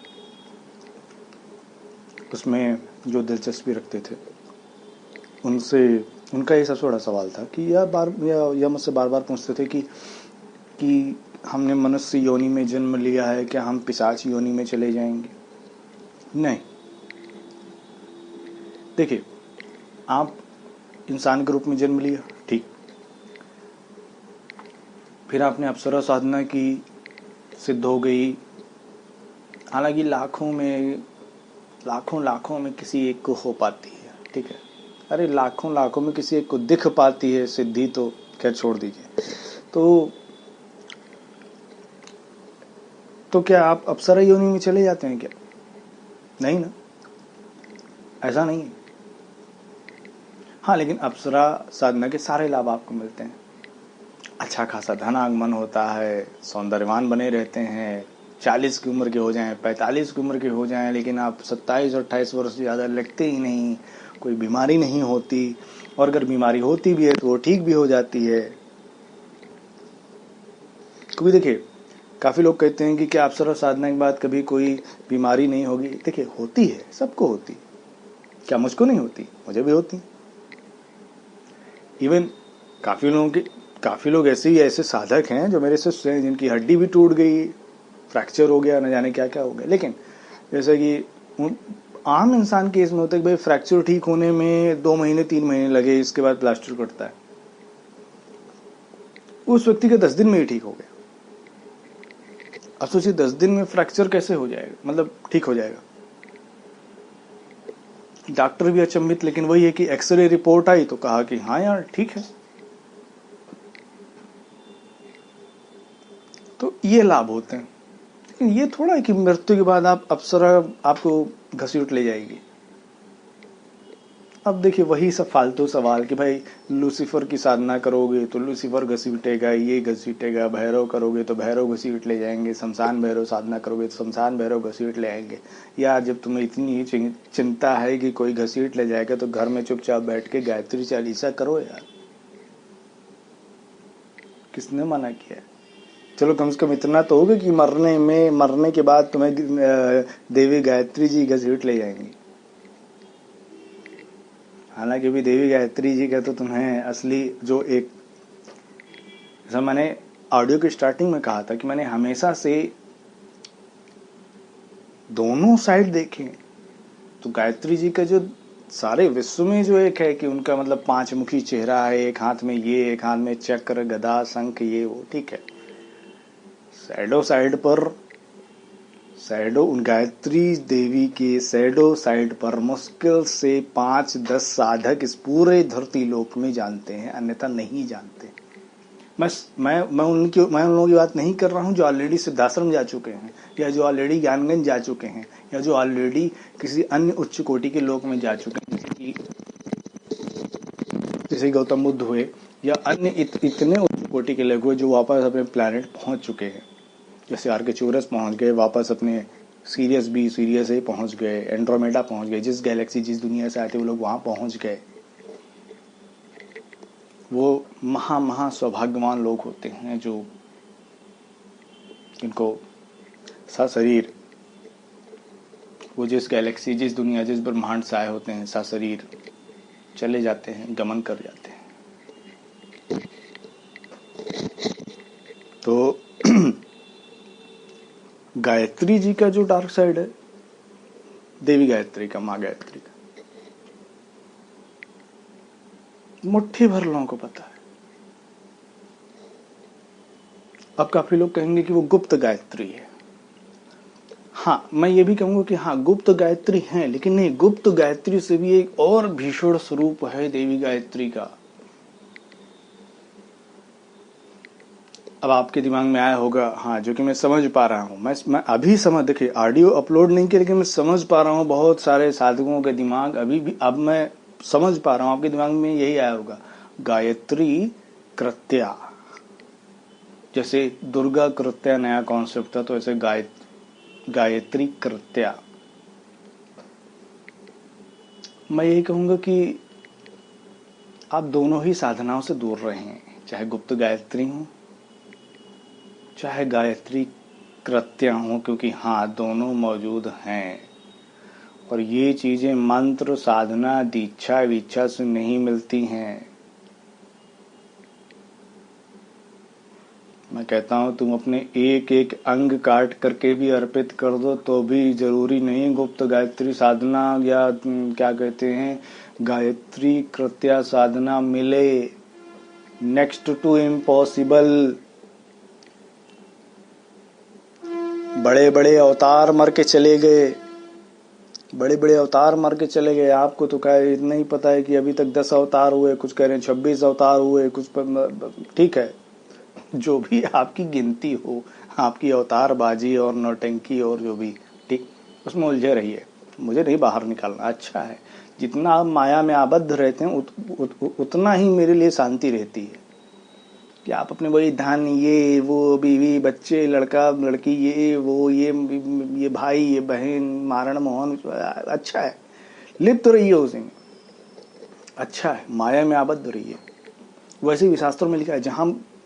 उसमें जो दिलचस्पी रखते थे, उनका ये सबसे बड़ा सवाल था कि या मुझसे बार बार पूछते थे कि हमने मनुष्य योनि में जन्म लिया है, क्या हम पिशाच योनि में चले जाएंगे। नहीं, देखिए, आप इंसान के रूप में जन्म लिया, ठीक, फिर आपने अप्सरा साधना की, सिद्ध हो गई। हालांकि लाखों में किसी एक को हो पाती है, ठीक है। अरे लाखों में किसी एक को दिख पाती है सिद्धि, तो खैर छोड़ दीजिए। तो क्या आप अप्सरा योनि में चले जाते हैं क्या? नहीं ना, ऐसा नहीं है। हाँ, लेकिन अप्सरा साधना के सारे लाभ आपको मिलते हैं। अच्छा खासा धन आगमन होता है, सौंदर्यवान बने रहते हैं, 40 की उम्र के हो जाएं, 45 की उम्र के हो जाएं, लेकिन आप 27 और 28 वर्ष से ज़्यादा लगते ही नहीं, कोई बीमारी नहीं होती, और अगर बीमारी होती भी है तो वो ठीक भी हो जाती है। क्योंकि देखिए, काफ़ी लोग कहते हैं कि क्या अप्सरा साधना के बाद कभी कोई बीमारी नहीं होगी। देखिए, होती है, सबको होती। क्या मुझको नहीं होती? मुझे भी होती। इवन काफ़ी लोग ऐसे साधक हैं जो मेरे शिष्य हैं, जिनकी हड्डी भी टूट गई, फ्रैक्चर हो गया, न जाने क्या क्या हो गया। लेकिन जैसे कि आम इंसान केस में होता है कि भाई फ्रैक्चर ठीक होने में 2 महीने 3 महीने लगे, इसके बाद प्लास्टर कटता है। उस व्यक्ति का 10 दिन में ही ठीक हो गया। अब सोचिए 10 दिन में फ्रैक्चर कैसे हो जाएगा, मतलब ठीक हो जाएगा। डॉक्टर भी अचंभित, लेकिन वही है कि एक्सरे रिपोर्ट आई तो कहा कि हाँ यार ठीक है। तो ये लाभ होते हैं। लेकिन ये थोड़ा है कि मृत्यु के बाद आप अप्सरा आपको घसीट ले जाएगी। अब देखिए वही सब फालतू सवाल कि भाई लूसीफर की साधना करोगे तो लूसीफर घसीटेगा, ये घसीटेगा, भैरव करोगे तो भैरव घसीट ले जाएंगे, शमशान भैरव साधना करोगे तो शमशान भैरव घसीट ले आएंगे। यार जब तुम्हें इतनी ही चिंता है कि कोई घसीट ले जाएगा तो घर में चुपचाप बैठ के गायत्री चालीसा करो यार। किसने मना किया? चलो कम से कम इतना तो होगा कि मरने के बाद तुम्हें देवी गायत्री जी घसीट ले जाएंगी। हालांकि भी देवी गायत्री जी का तो तुम्हें असली जो एक, जैसा मैंने ऑडियो की स्टार्टिंग में कहा था कि मैंने हमेशा से दोनों साइड देखे। तो गायत्री जी का जो सारे विश्व में जो एक है कि उनका मतलब 5 मुखी चेहरा है, एक हाथ में ये, एक हाथ में चक्र, गदा, शंख, ये वो, ठीक है। शैडो साइड पर, शैडो उन गायत्री देवी के शैडो साइड पर मुश्किल से 5-10 साधक इस पूरे धरती लोक में जानते हैं, अन्यथा नहीं जानते। मैं उन लोगों की बात नहीं कर रहा हूं जो ऑलरेडी सिद्धाश्रम जा चुके हैं, या जो ऑलरेडी ज्ञानगंज जा चुके हैं, या जो ऑलरेडी किसी अन्य उच्च कोटि के लोक में जा चुके हैं, जैसे गौतम बुद्ध हुए, या अन्य इतने उच्च कोटि के लोग हुए जो वापस अपने प्लैनेट पहुंच चुके हैं। जैसे आर्केचुरस पहुंच गए, वापस अपने सीरियस बी, सीरियस ए पहुंच गए, एंड्रोमेडा पहुंच गए, जिस गैलेक्सी जिस दुनिया से आए थे वो लोग वहां पहुंच गए। वो महा सौभाग्यवान लोग होते हैं जो इनको सशरीर, वो जिस गैलेक्सी, जिस दुनिया, जिस ब्रह्मांड से आए होते हैं, सशरीर चले जाते हैं, गमन कर जाते हैं। तो गायत्री जी का जो डार्क साइड है, देवी गायत्री का, माँ गायत्री का, मुट्ठी भर लोगों को पता है। अब काफी लोग कहेंगे कि वो गुप्त गायत्री है। हाँ, मैं ये भी कहूंगा कि हाँ गुप्त गायत्री है, लेकिन नहीं, गुप्त गायत्री से भी एक और भीषण स्वरूप है देवी गायत्री का। अब आपके दिमाग में आया होगा, हाँ, जो कि मैं समझ पा रहा हूँ, मैं अभी समझ, देखिए ऑडियो अपलोड नहीं किया, लेकिन मैं समझ पा रहा हूँ बहुत सारे साधकों के दिमाग अभी भी, अब मैं समझ पा रहा हूँ आपके दिमाग में यही आया होगा, गायत्री कृत्या। जैसे दुर्गा कृत्या नया कॉन्सेप्ट था, तो ऐसे गायत्री कृत्या। मैं यही कहूंगा कि आप दोनों ही साधनाओं से दूर रहें, चाहे गुप्त गायत्री हो, चाहे गायत्री कृत्या हो, क्योंकि हाँ दोनों मौजूद हैं। और ये चीजें मंत्र, साधना, दीक्षा, विच्छा से नहीं मिलती हैं। मैं कहता हूं तुम अपने एक एक अंग काट करके भी अर्पित कर दो तो भी जरूरी नहीं गुप्त गायत्री साधना या क्या कहते हैं गायत्री कृत्या साधना मिले। Next to impossible. बड़े बड़े अवतार मर के चले गए, बड़े बड़े अवतार मर के चले गए। आपको तो क्या इतना ही पता है कि अभी तक 10 अवतार हुए, कुछ कह रहे हैं 26 अवतार हुए, कुछ ठीक है, जो भी आपकी गिनती हो, आपकी अवतारबाजी और नौटंकी और जो भी, ठीक, उसमें उलझे रहिए, मुझे नहीं बाहर निकालना। अच्छा है, जितना आप माया में आबद्ध रहते हैं उतना ही मेरे लिए शांति रहती है कि आप अपने वही धन, ये वो, बीवी बच्चे, लड़का लड़की, ये वो, ये भाई, ये बहन, मारण मोहन, अच्छा है, लिप्त रहिए उसी में, अच्छा है, माया में आबद्ध रहिए। वैसे भी शास्त्रों में लिखा है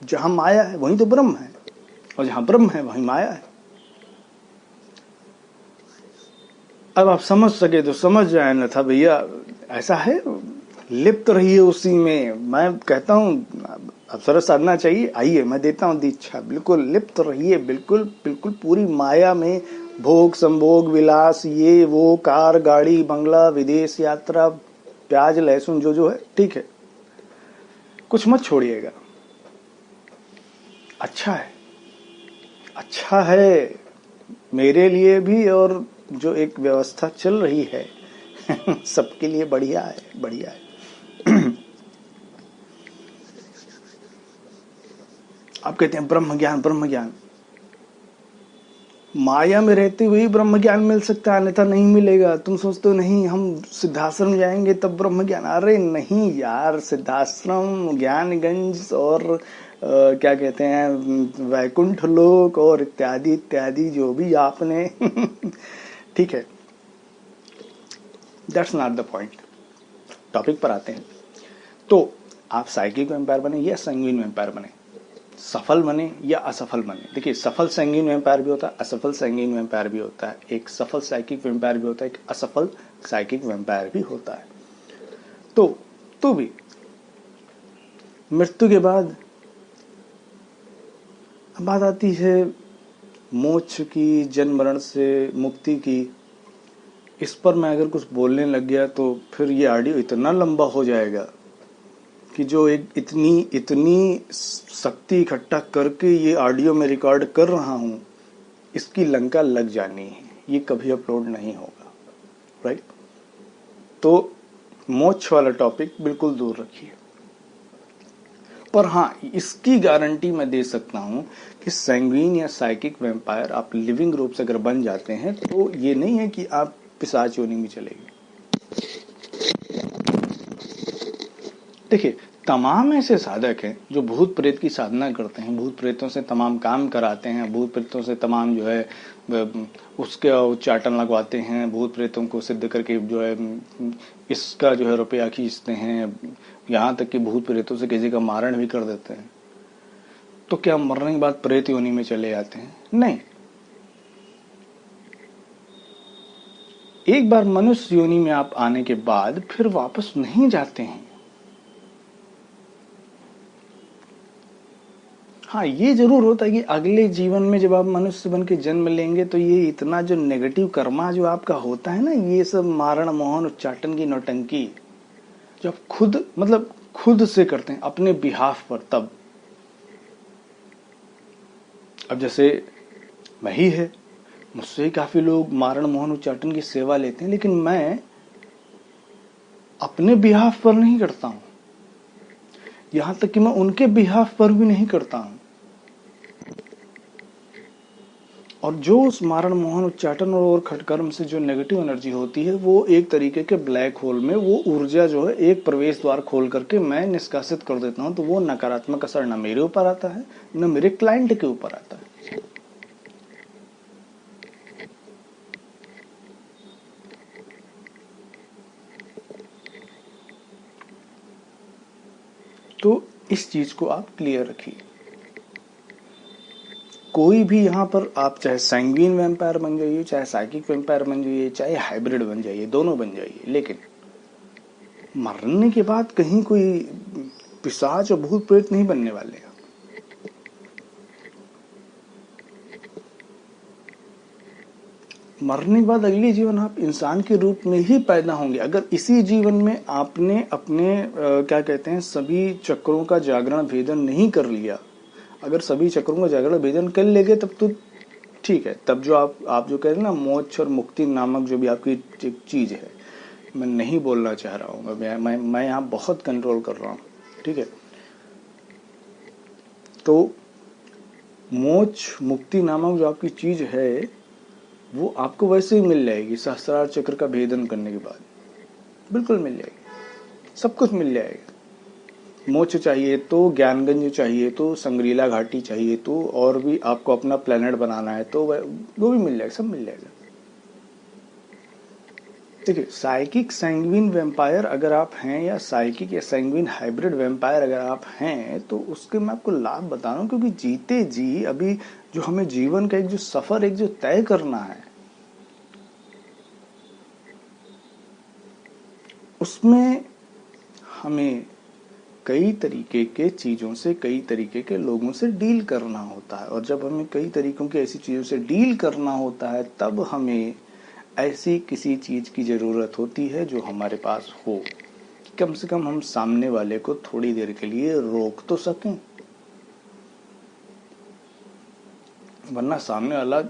जहां माया है वहीं तो ब्रह्म है, और जहां ब्रह्म है वहीं माया है। अब आप समझ सके तो समझ जाए, न था भैया ऐसा है, लिप्त रहिए उसी में। मैं कहता हूँ अवसर साधना चाहिए, आइए मैं देता हूँ दीक्षा, बिल्कुल लिप्त रहिए, बिल्कुल बिल्कुल पूरी माया में, भोग संभोग विलास, ये वो, कार गाड़ी बंगला, विदेश यात्रा, प्याज लहसुन जो जो है, ठीक है, कुछ मत छोड़िएगा। अच्छा है, अच्छा है मेरे लिए भी, और जो एक व्यवस्था चल रही है सबके लिए बढ़िया है, बढ़िया है। आप कहते हैं ब्रह्म ज्ञान, ब्रह्म ज्ञान, माया में रहते हुए ही ब्रह्म ज्ञान मिल सकता है, अन्यथा नहीं मिलेगा। तुम सोचते हो नहीं हम सिद्धाश्रम जाएंगे तब ब्रह्म ज्ञान, अरे नहीं यार, सिद्धाश्रम, ज्ञानगंज और क्या कहते हैं वैकुंठ लोक और इत्यादि इत्यादि जो भी आपने ठीक है, that's not the point. Topic पर आते हैं। तो आप साइकिक वेम्पायर बने या संगीन वेम्पायर बने, सफल बने या असफल बने। देखिए, सफल संगीन वेम्पायर भी होता है, असफल संगीन वेम्पायर भी होता है, एक सफल साइकिक वेम्पायर भी होता है, एक असफल साइकिक वेम्पायर भी होता है। तो भी मृत्यु के बाद बात आती है मोक्ष की, जन्म मरण से मुक्ति की। इस पर मैं अगर कुछ बोलने लग गया तो फिर ये ऑडियो इतना लंबा हो जाएगा कि जो एक इतनी इतनी शक्ति इकट्ठा करके ये ऑडियो में रिकॉर्ड कर रहा हूं, इसकी लंका लग जानी है, ये कभी अपलोड नहीं होगा, राइट। तो मोक्ष वाला टॉपिक बिल्कुल दूर रखिए। पर हाँ, इसकी गारंटी मैं दे सकता हूं कि सैंग्विन या साइकिक वेम्पायर आप लिविंग रूप से अगर बन जाते हैं तो ये नहीं है कि आप पिशाच योनि में चलेंगे। देखिए, तमाम ऐसे साधक हैं जो भूत प्रेत की साधना करते हैं, भूत प्रेतों से तमाम काम कराते हैं, भूत प्रेतों से तमाम जो है उसके उच्चाटन लगवाते हैं, भूत प्रेतों को सिद्ध करके जो है इसका जो है रुपया खींचते हैं, यहाँ तक कि भूत प्रेतों से किसी का मारण भी कर देते हैं। तो क्या मरने के बाद प्रेत योनि में चले जाते हैं? नहीं। एक बार मनुष्य योनि में आप आने के बाद फिर वापस नहीं जाते हैं। हाँ, ये जरूर होता है कि अगले जीवन में जब आप मनुष्य बन के जन्म लेंगे तो ये इतना जो नेगेटिव कर्मा जो आपका होता है ना, ये सब मारण मोहन उच्चाटन की नौटंकी जो आप खुद मतलब खुद से करते हैं अपने बिहाफ पर, तब अब जैसे मैं ही है, मुझसे ही काफी लोग मारण मोहन उच्चाटन की सेवा लेते हैं, लेकिन मैं अपने बिहाफ पर नहीं करता हूं, यहां तक कि मैं उनके बिहाफ पर भी नहीं करता हूं। और जो उस मारण मोहन उच्चाटन और खटकर्म से जो नेगेटिव एनर्जी होती है, वो एक तरीके के ब्लैक होल में वो ऊर्जा जो है एक प्रवेश द्वार खोल करके मैं निष्कासित कर देता हूं। तो वो नकारात्मक असर न मेरे ऊपर आता है न मेरे क्लाइंट के ऊपर आता है। तो इस चीज को आप क्लियर रखिए। कोई भी यहाँ पर आप चाहे सैंग्विन वैम्पायर बन जाइए, चाहे साइकिक वैम्पायर बन जाइए, चाहे हाइब्रिड बन जाइए, दोनों बन जाइए, लेकिन मरने के बाद कहीं कोई पिशाच और भूत प्रेत नहीं बनने वाले हैं। मरने के बाद अगले जीवन आप इंसान के रूप में ही पैदा होंगे। अगर इसी जीवन में आपने अपने क्या कहते हैं सभी चक्रों का जागरण भेदन नहीं कर लिया, अगर सभी चक्रों का जागरण भेदन कर लेंगे तब तो ठीक है। तब जो आप जो कह रहे हैं ना, मोक्ष और मुक्ति नामक जो भी आपकी चीज है, मैं नहीं बोलना चाह रहा हूँ, मैं यहाँ बहुत कंट्रोल कर रहा हूँ, ठीक है। तो मोक्ष मुक्ति नामक जो आपकी चीज है वो आपको वैसे ही मिल जाएगी सहस्रार चक्र का भेदन करने के बाद, बिल्कुल मिल जाएगी, सब कुछ मिल जाएगा। मोक्ष चाहिए तो, ज्ञानगंज चाहिए तो, संग्रीला घाटी चाहिए तो, और भी आपको अपना प्लेनेट बनाना है तो वो भी मिल जाएगा, सब मिल जाएगा। देखिए, साइकिक सैंग्विन वेम्पायर अगर आप हैं या साइकिक या सैंग्विन हाइब्रिड वेम्पायर अगर आप हैं तो उसके मैं आपको लाभ बता रहा हूं, क्योंकि जीते जी अभी जो हमें जीवन का एक जो सफर एक जो तय करना है, उसमें हमें कई तरीके के चीजों से, कई तरीके के लोगों से डील करना होता है। और जब हमें कई तरीकों की ऐसी चीजों से डील करना होता है, तब हमें ऐसी किसी चीज की जरूरत होती है जो हमारे पास हो, कम से कम हम सामने वाले को थोड़ी देर के लिए रोक तो सकें। वरना सामने वाला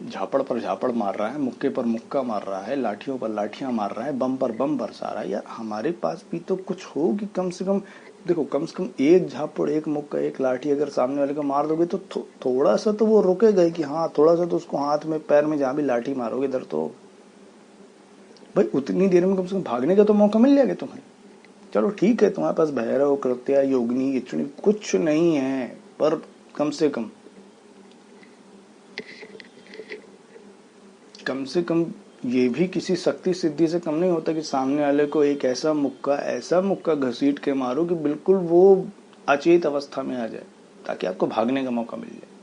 झापड़ पर झापड़ मार रहा है, मुक्के पर मुक्का मार रहा है, लाठियों पर लाठियां मार रहा है, बम पर बम बरसा रहा है। यार हमारे पास भी तो कुछ हो कि कम से कम देखो, कम से कम एक झापड़, एक मुक्का, एक लाठी अगर सामने वाले को मार दोगे तो थोड़ा सा तो वो रुकेगा ही कि हाँ, थोड़ा सा तो उसको हाथ में पैर में जहां भी लाठी मारोगे इधर तो भाई उतनी देर में कम से कम भागने का तो मौका मिल जाएगा तुम्हें। चलो ठीक है, तुम्हारे पास भैरव, कृत्या, योगिनी, इतनी कुछ नहीं है, पर कम से कम ये भी किसी शक्ति सिद्धि से कम नहीं होता कि सामने वाले को एक ऐसा मुक्का घसीट के मारो कि बिल्कुल वो अचेत अवस्था में आ जाए, ताकि आपको भागने का मौका मिल जाए।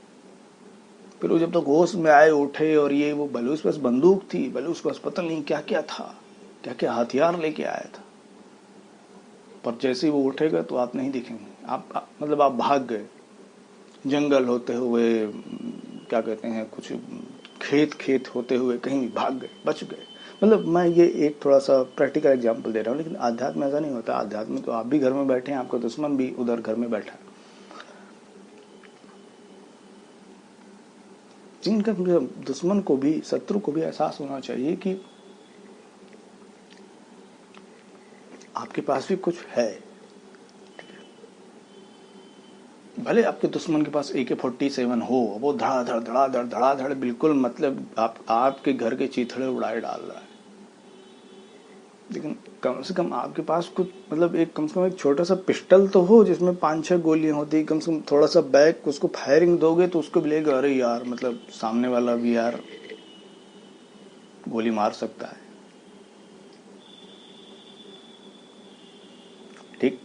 फिर वो जब तक होश में आए, उठे, और ये वो भले उसके पास बंदूक थी, भले उसके पास पता नहीं क्या क्या था, क्या क्या हथियार लेके आया था, पर जैसे ही वो उठेगा तो आप नहीं दिखेंगे। मतलब आप भाग गए, जंगल होते हुए, क्या कहते हैं, कुछ खेत खेत होते हुए कहीं भी भाग गए, बच गए। मतलब मैं ये एक थोड़ा सा प्रैक्टिकल एग्जांपल दे रहा हूँ, लेकिन आध्यात्म ऐसा नहीं होता। आध्यात्म में तो आप भी घर में बैठे हैं, आपका दुश्मन भी उधर घर में बैठा है। इनका दुश्मन को भी, शत्रु को भी एहसास होना चाहिए कि आपके पास भी कुछ है। भले आपके दुश्मन के पास AK-47 हो, वो धड़ाधड़ बिल्कुल, मतलब आपके घर के चीथड़े उड़ाए डाल रहा है, लेकिन कम से कम आपके पास कुछ, मतलब एक कम से कम एक छोटा सा पिस्टल तो हो जिसमें 5-6 गोलियां होती। कम से कम थोड़ा सा बैक उसको फायरिंग दोगे तो उसको भी लगेगा, अरे यार, मतलब सामने वाला भी यार गोली मार सकता है। ठीक।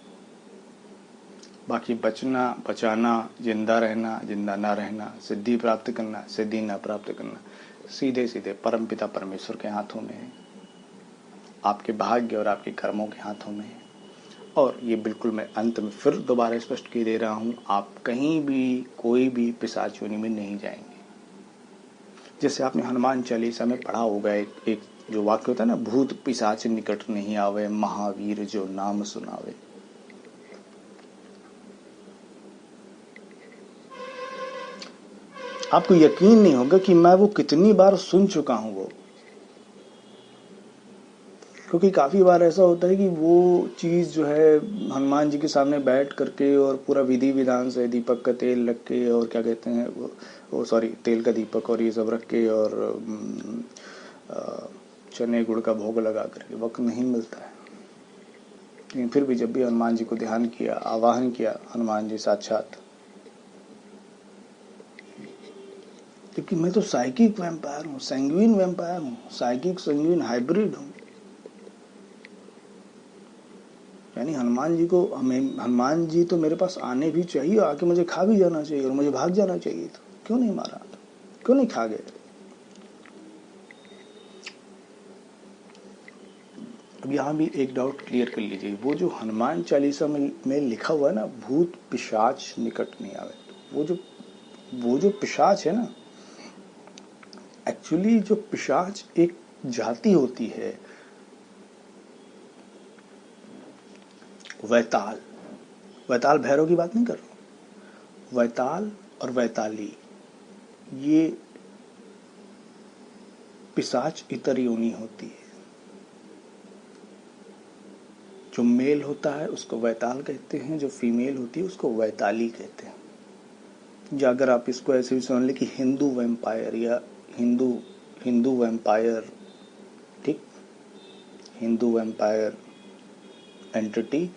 बाकी बचना, बचाना, जिंदा रहना, जिंदा ना रहना, सिद्धि प्राप्त करना, सिद्धि ना प्राप्त करना, सीधे सीधे परमपिता परमेश्वर के हाथों में है। आपके भाग्य और आपके कर्मों के हाथों में है। और ये बिल्कुल मैं अंत में फिर दोबारा स्पष्ट कर दे रहा हूं, आप कहीं भी कोई भी पिशाच योनि में नहीं जाएंगे। जैसे आपने हनुमान चालीसा में पढ़ा होगा, एक जो वाक्य होता है ना, भूत पिशाच निकट नहीं आवे, महावीर जो नाम सुनावे। आपको यकीन नहीं होगा कि मैं वो कितनी बार सुन चुका हूं वो, क्योंकि काफी बार ऐसा होता है कि वो चीज जो है हनुमान जी के सामने बैठ करके और पूरा विधि विधान से दीपक का तेल रख के, और क्या कहते हैं वो सॉरी, तेल का दीपक और ये सब रख के, और चने गुड़ का भोग लगा करके वक्त नहीं मिलता है। लेकिन फिर भी जब भी हनुमान जी को ध्यान किया, आवाहन किया, हनुमान जी साक्षात। क्योंकि मैं तो साइकिक वैम्पायर हूँ, सैंग्विन वैम्पायर हूँ, साइकिक सैंग्विन हाइब्रिड हूँ। यानी हनुमान जी तो मेरे पास आने भी चाहिए, आके मुझे खा भी जाना चाहिए और मुझे भाग जाना चाहिए। तो क्यों नहीं मारा, क्यों नहीं खा गए? अब यहाँ भी एक डाउट क्लियर कर लीजिए, वो जो हनुमान चालीसा में लिखा हुआ है ना, भूत पिशाच निकट नहीं आवे, वो जो पिशाच है ना, एक्चुअली जो पिशाच एक जाति होती है, वैताल। वैताल भैरव की बात नहीं कर रहा हूं, वैताल और वैताली, ये पिशाच इतर योनि होती है। जो मेल होता है उसको वैताल कहते हैं, जो फीमेल होती है उसको वैताली कहते हैं। या अगर आप इसको ऐसे भी समझ लें कि हिंदू वैम्पायर या हिंदू हिंदू वैम्पायर, ठीक, हिंदू वैम्पायर एंटिटी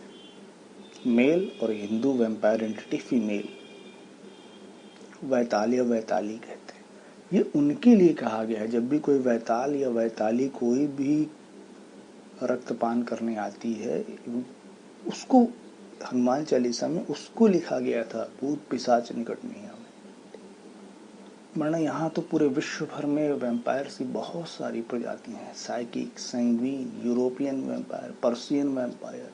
मेल और Hindu vampire entity female, Vaital या वैताली कहते हैं। ये उनके लिए कहा गया है। जब भी कोई वैताल या वैताली कोई भी रक्तपान करने आती है, उसको हनुमान चालीसा में उसको लिखा गया था, भूत पिशाच निकट नहीं आवे। वरना यहाँ तो पूरे विश्व भर में वैम्पायर्स की बहुत सारी प्रजातियां हैं, psychic, sanguine, European vampire, Persian vampire.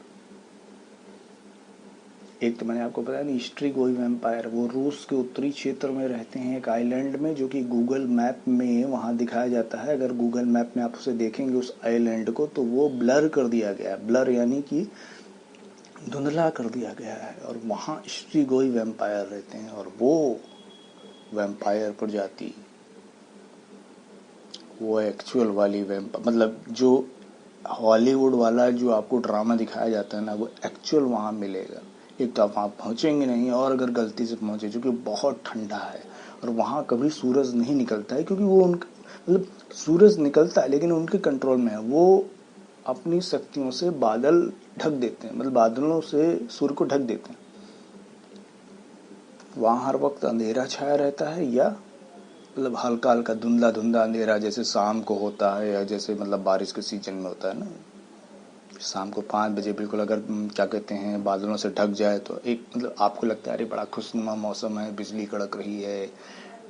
एक तो मैंने आपको बताया ना, ईस्ट्री गोई वैम्पायर, वो रूस के उत्तरी क्षेत्र में रहते हैं एक आइलैंड में, जो कि गूगल मैप में वहाँ दिखाया जाता है। अगर गूगल मैप में आप उसे देखेंगे उस आइलैंड को, तो वो ब्लर कर दिया गया है, ब्लर यानी कि धुंधला कर दिया गया है, और वहाँ ईस्ट्री गोई वैम्पायर रहते हैं। और वो वैम्पायर प्रजाति वो एक्चुअल वाली मतलब जो हॉलीवुड वाला जो आपको ड्रामा दिखाया जाता है ना, वो एक्चुअल वहाँ मिलेगा। एक तो आप वहाँ पहुँचेंगे नहीं, और अगर गलती से पहुँचे, क्योंकि बहुत ठंडा है और वहाँ कभी सूरज नहीं निकलता है, क्योंकि वो उनका मतलब सूरज निकलता है लेकिन उनके कंट्रोल में है। वो अपनी शक्तियों से बादल ढक देते हैं, मतलब बादलों से सूर्य को ढक देते हैं। वहाँ हर वक्त अंधेरा छाया रहता है, या मतलब हल्का हल्का धुंधला धुंधला अंधेरा, जैसे शाम को होता है, या जैसे मतलब बारिश के सीजन में होता है ना, शाम को 5 बजे बिल्कुल अगर क्या कहते हैं बादलों से ढक जाए तो एक मतलब आपको लगता है अरे बड़ा खुशनुमा मौसम है, बिजली कड़क रही है,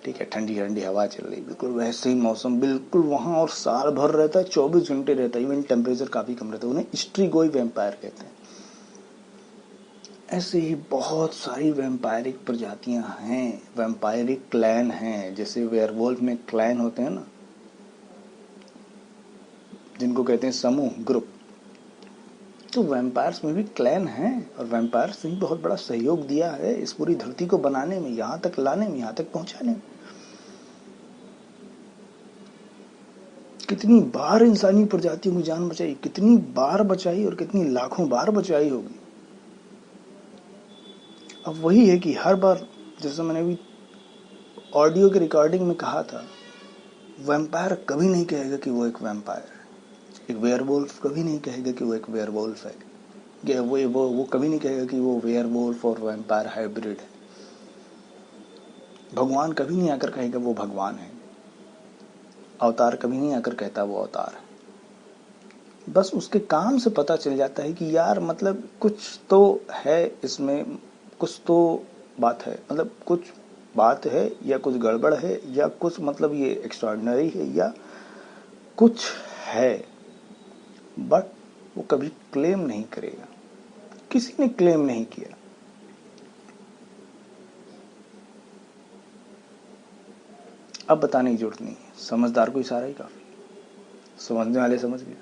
ठीक है, ठंडी ठंडी हवा चल रही, बिल्कुल वैसे ही मौसम बिल्कुल वहाँ और साल भर रहता है, 24 घंटे रहता है। इवन टेम्परेचर काफी कम रहता है। उन्हें स्ट्रीगोई वैम्पायर कहते हैं। ऐसे ही बहुत सारी वैम्पायरिक प्रजातियां हैं, वैम्पायरिक क्लैन हैं। जैसे वेयरवुल्फ में क्लैन होते हैं ना, जिनको कहते हैं समूह, ग्रुप, तो वैम्पायर्स में भी क्लैन हैं। और वैम्पायर्स ने बहुत बड़ा सहयोग दिया है इस पूरी धरती को बनाने में, यहाँ तक लाने में, यहाँ तक पहुंचाने में। कितनी बार इंसानी प्रजातियों की जान बचाई, कितनी बार बचाई, और कितनी लाखों बार बचाई होगी। अब वही है कि हर बार, जैसे मैंने अभी ऑडियो के रिकॉर्डिंग में कहा था, वैम्पायर कभी नहीं कहेगा कि वो एक वैम्पायर है। एक वेयरवुल्फ कभी नहीं कहेगा कि वो एक वेयरवुल्फ है। वो कभी नहीं कहेगा कि वो वेयरवुल्फ और वैम्पायर हाइब्रिड है। भगवान कभी नहीं आकर कहेगा वो भगवान है। अवतार कभी नहीं आकर कहता वो अवतार है। बस उसके काम से पता चल जाता है कि यार मतलब कुछ तो है इसमें, कुछ तो बात है, मतलब कुछ बात है, या कुछ गड़बड़ है, या कुछ मतलब ये एक्स्ट्राऑर्डिनरी है, या कुछ है। बट वो कभी क्लेम नहीं करेगा। किसी ने क्लेम नहीं किया। अब बताने की जरूरत नहीं है, समझदार को इशारा ही काफी, समझने वाले समझ गए।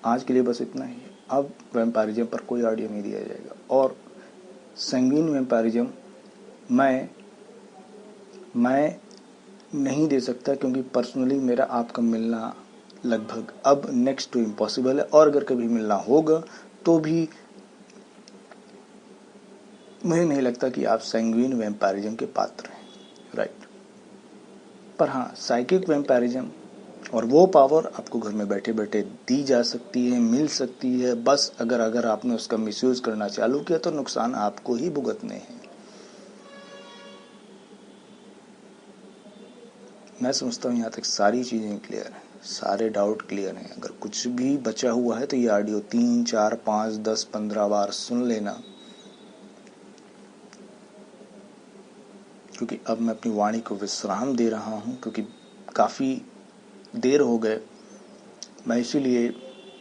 आज के लिए बस इतना ही। अब वैम्पायरिज्म पर कोई ऑडियो नहीं दिया जाएगा। और संगीन वैम्पायरिज्म मैं नहीं दे सकता, क्योंकि पर्सनली मेरा आपका मिलना लगभग अब नेक्स्ट टू इम्पॉसिबल है। और अगर कभी मिलना होगा तो भी मुझे नहीं लगता कि आप सैंग्विन वैम्पायरिज्म के पात्र हैं, राइट। पर हाँ, साइकिक वैम्पायरिज्म और वो पावर आपको घर में बैठे बैठे दी जा सकती है, मिल सकती है। बस अगर आपने उसका मिसयूज करना चालू किया तो नुकसान आपको ही भुगतने हैं। मैं समझता हूँ यहाँ तक सारी चीजें क्लियर हैं, सारे डाउट क्लियर हैं। अगर कुछ भी बचा हुआ है तो ये ऑडियो 3, 4, 5, 10, 15 बार सुन लेना, क्योंकि अब मैं अपनी वाणी को विश्राम दे रहा हूँ, क्योंकि काफी देर हो गए। मैं इसीलिए,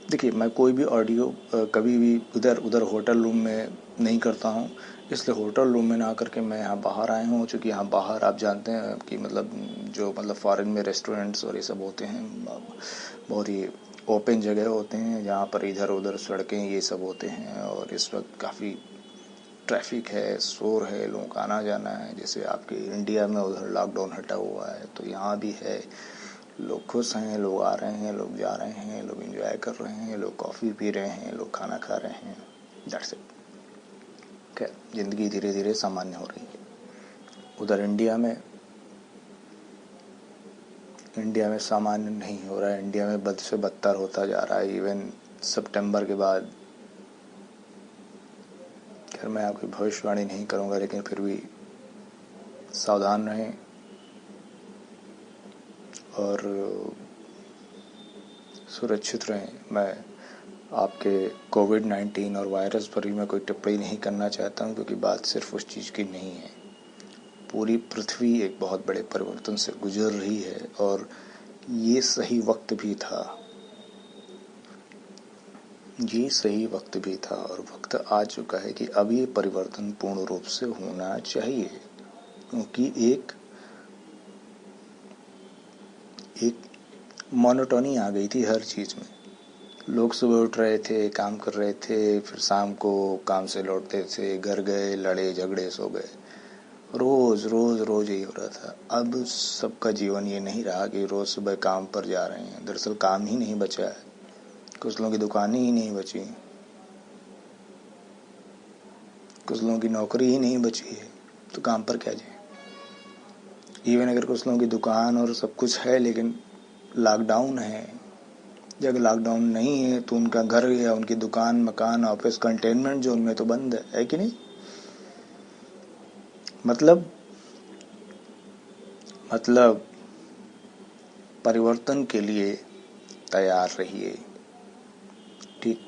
देखिए, मैं कोई भी ऑडियो कभी भी इधर उधर होटल रूम में नहीं करता हूँ। इसलिए होटल रूम में ना करके मैं यहाँ बाहर आया हूँ, क्योंकि यहाँ बाहर आप जानते हैं कि मतलब जो मतलब फॉरेन में रेस्टोरेंट्स और ये सब होते हैं, बहुत ही ओपन जगह होते हैं, जहाँ पर इधर उधर सड़कें ये सब होते हैं। और इस वक्त काफ़ी ट्रैफिक है, शोर है, लोगों का आना जाना है। जैसे आपके इंडिया में उधर लॉकडाउन हटा हुआ है, तो यहाँ भी है। लोग खुश हैं, लोग आ रहे हैं, लोग जा रहे हैं, लोग एंजॉय कर रहे हैं, लोग कॉफ़ी पी रहे हैं, लोग खाना खा रहे हैं। That's it. खैर, जिंदगी धीरे धीरे सामान्य हो रही है। उधर इंडिया में सामान्य नहीं हो रहा है। इंडिया में बद से बदतर होता जा रहा है। इवन सितंबर के बाद, खैर मैं आपकी भविष्यवाणी नहीं करूंगा, लेकिन फिर भी सावधान रहें। और सुरक्षित रहें। मैं आपके कोविड-19 और वायरस पर भी मैं कोई टिप्पणी नहीं करना चाहता हूं, क्योंकि बात सिर्फ उस चीज़ की नहीं है। पूरी पृथ्वी एक बहुत बड़े परिवर्तन से गुजर रही है, और ये सही वक्त भी था। ये सही वक्त भी था, और वक्त आ चुका है कि अब ये परिवर्तन पूर्ण रूप से होना चाहिए। क्योंकि एक मोनोटोनी आ गई थी हर चीज़ में। लोग सुबह उठ रहे थे, काम कर रहे थे, फिर शाम को काम से लौटते थे, घर गए, लड़े झगड़े, सो गए। रोज रोज रोज यही हो रहा था। अब सबका जीवन ये नहीं रहा कि रोज सुबह काम पर जा रहे हैं। दरअसल काम ही नहीं बचा है, कुछ लोगों की दुकानें ही नहीं बची, कुछ लोगों की नौकरी ही नहीं बची है, तो काम पर क्या जाए। इवन अगर कुछ लोगों की दुकान और सब कुछ है लेकिन लॉकडाउन है, या अगर लॉकडाउन नहीं है तो उनका घर या उनकी दुकान, मकान, ऑफिस कंटेनमेंट जोन में तो बंद है कि नहीं। मतलब मतलब परिवर्तन के लिए तैयार रहिए, ठीक।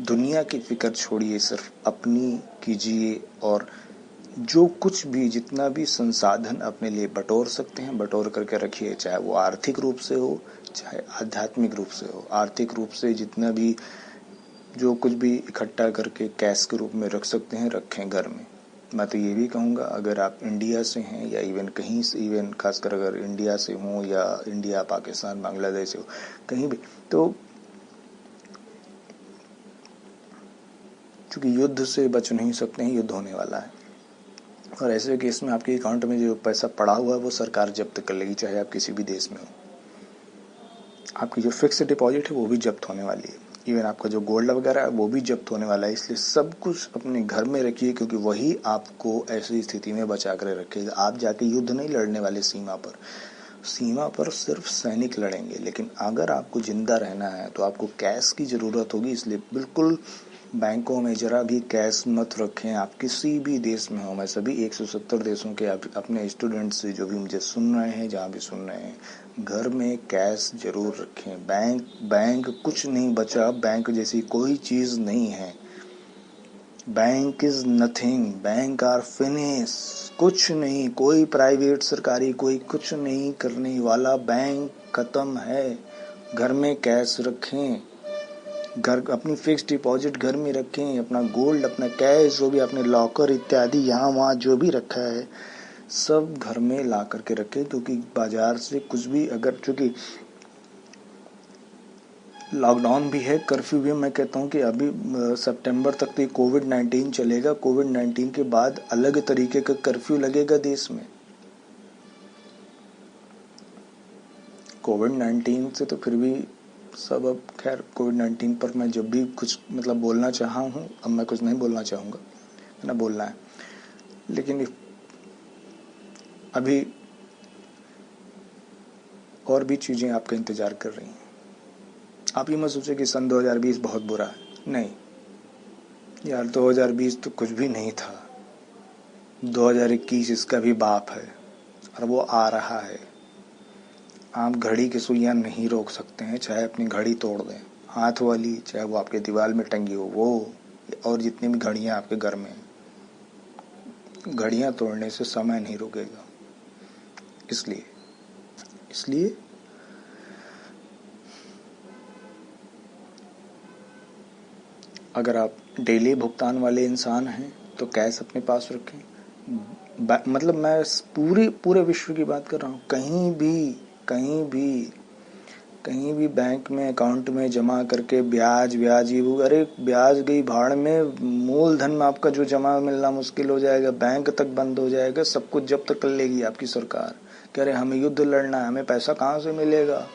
दुनिया की फिक्र छोड़िए, सिर्फ अपनी कीजिए, और जो कुछ भी जितना भी संसाधन अपने लिए बटोर सकते हैं बटोर करके रखिए, चाहे वो आर्थिक रूप से हो चाहे आध्यात्मिक रूप से हो। आर्थिक रूप से जितना भी जो कुछ भी इकट्ठा करके कैश के रूप में रख सकते हैं रखें घर में। मैं तो ये भी कहूँगा, अगर आप इंडिया से हैं या इवन कहीं से, इवन खासकर अगर इंडिया से हों या इंडिया, पाकिस्तान, बांग्लादेश से हो, कहीं भी, तो चूंकि युद्ध से बच नहीं सकते हैं, युद्ध होने वाला है, और ऐसे केस में आपके अकाउंट में जो पैसा पड़ा हुआ है वो सरकार जब्त कर लेगी, चाहे आप किसी भी देश में हो। आपकी जो फिक्स डिपॉजिट है वो भी जब्त होने वाली है, इवन आपका जो गोल्ड वगैरह है वो भी जब्त होने वाला है। इसलिए सब कुछ अपने घर में रखिए, क्योंकि वही आपको ऐसी स्थिति में बचा कर रखेगा। आप जाके युद्ध नहीं लड़ने वाले सीमा पर, सीमा पर सिर्फ सैनिक लड़ेंगे। लेकिन अगर आपको जिंदा रहना है तो आपको कैश की जरूरत होगी। इसलिए बिल्कुल बैंकों में जरा भी कैश मत रखें। आप किसी भी देश में हो, मैं सभी 170 देशों के अपने स्टूडेंट्स से जो भी मुझे सुन रहे हैं, जहाँ भी सुन रहे हैं, घर में कैश जरूर रखें। बैंक कुछ नहीं बचा, बैंक जैसी कोई चीज नहीं है। Bank is nothing, bank are finish, कुछ नहीं, कोई प्राइवेट सरकारी कोई कुछ नहीं करने वाला, बैंक खत्म है। घर में कैश रखें, घर अपनी फिक्स डिपॉजिट घर में रखें, अपना गोल्ड, अपना कैश, जो भी अपने लॉकर इत्यादि यहाँ वहाँ जो भी रखा है सब घर में ला करके रखें। क्योंकि बाजार से कुछ भी, अगर चूंकि लॉकडाउन भी है, कर्फ्यू भी, मैं कहता हूँ कि अभी सितंबर तक तो कोविड-19 चलेगा। कोविड-19 के बाद अलग तरीके का कर्फ्यू लगेगा देश में। कोविड-19 से तो फिर भी सब, अब खैर कोविड-19 पर मैं जब भी कुछ मतलब बोलना चाहा हूँ, अब मैं कुछ नहीं बोलना चाहूँगा, ना बोलना है, लेकिन अभी और भी चीज़ें आपका इंतज़ार कर रही हैं। आप ये मत सोचें कि सन 2020 बहुत बुरा है, नहीं यार, 2020 तो कुछ भी नहीं था। 2021 इसका भी बाप है और वो आ रहा है। आप घड़ी की सुइयां नहीं रोक सकते हैं, चाहे अपनी घड़ी तोड़ दें, हाथ वाली, चाहे वो आपके दीवार में टंगी हो वो, और जितनी भी घड़ियां आपके घर में, घड़ियां तोड़ने से समय नहीं रुकेगा। इसलिए अगर आप डेली भुगतान वाले इंसान हैं तो कैश अपने पास रखें। मतलब मैं पूरे विश्व की बात कर रहा हूँ। कहीं भी बैंक में अकाउंट में जमा करके ब्याज ये वो, अरे ब्याज गई भाड़ में, मूलधन में आपका जो जमा मिलना मुश्किल हो जाएगा, बैंक तक बंद हो जाएगा, सब कुछ जब्त कर लेगी आपकी सरकार। कह रहे हमें युद्ध लड़ना है, हमें पैसा कहाँ से मिलेगा।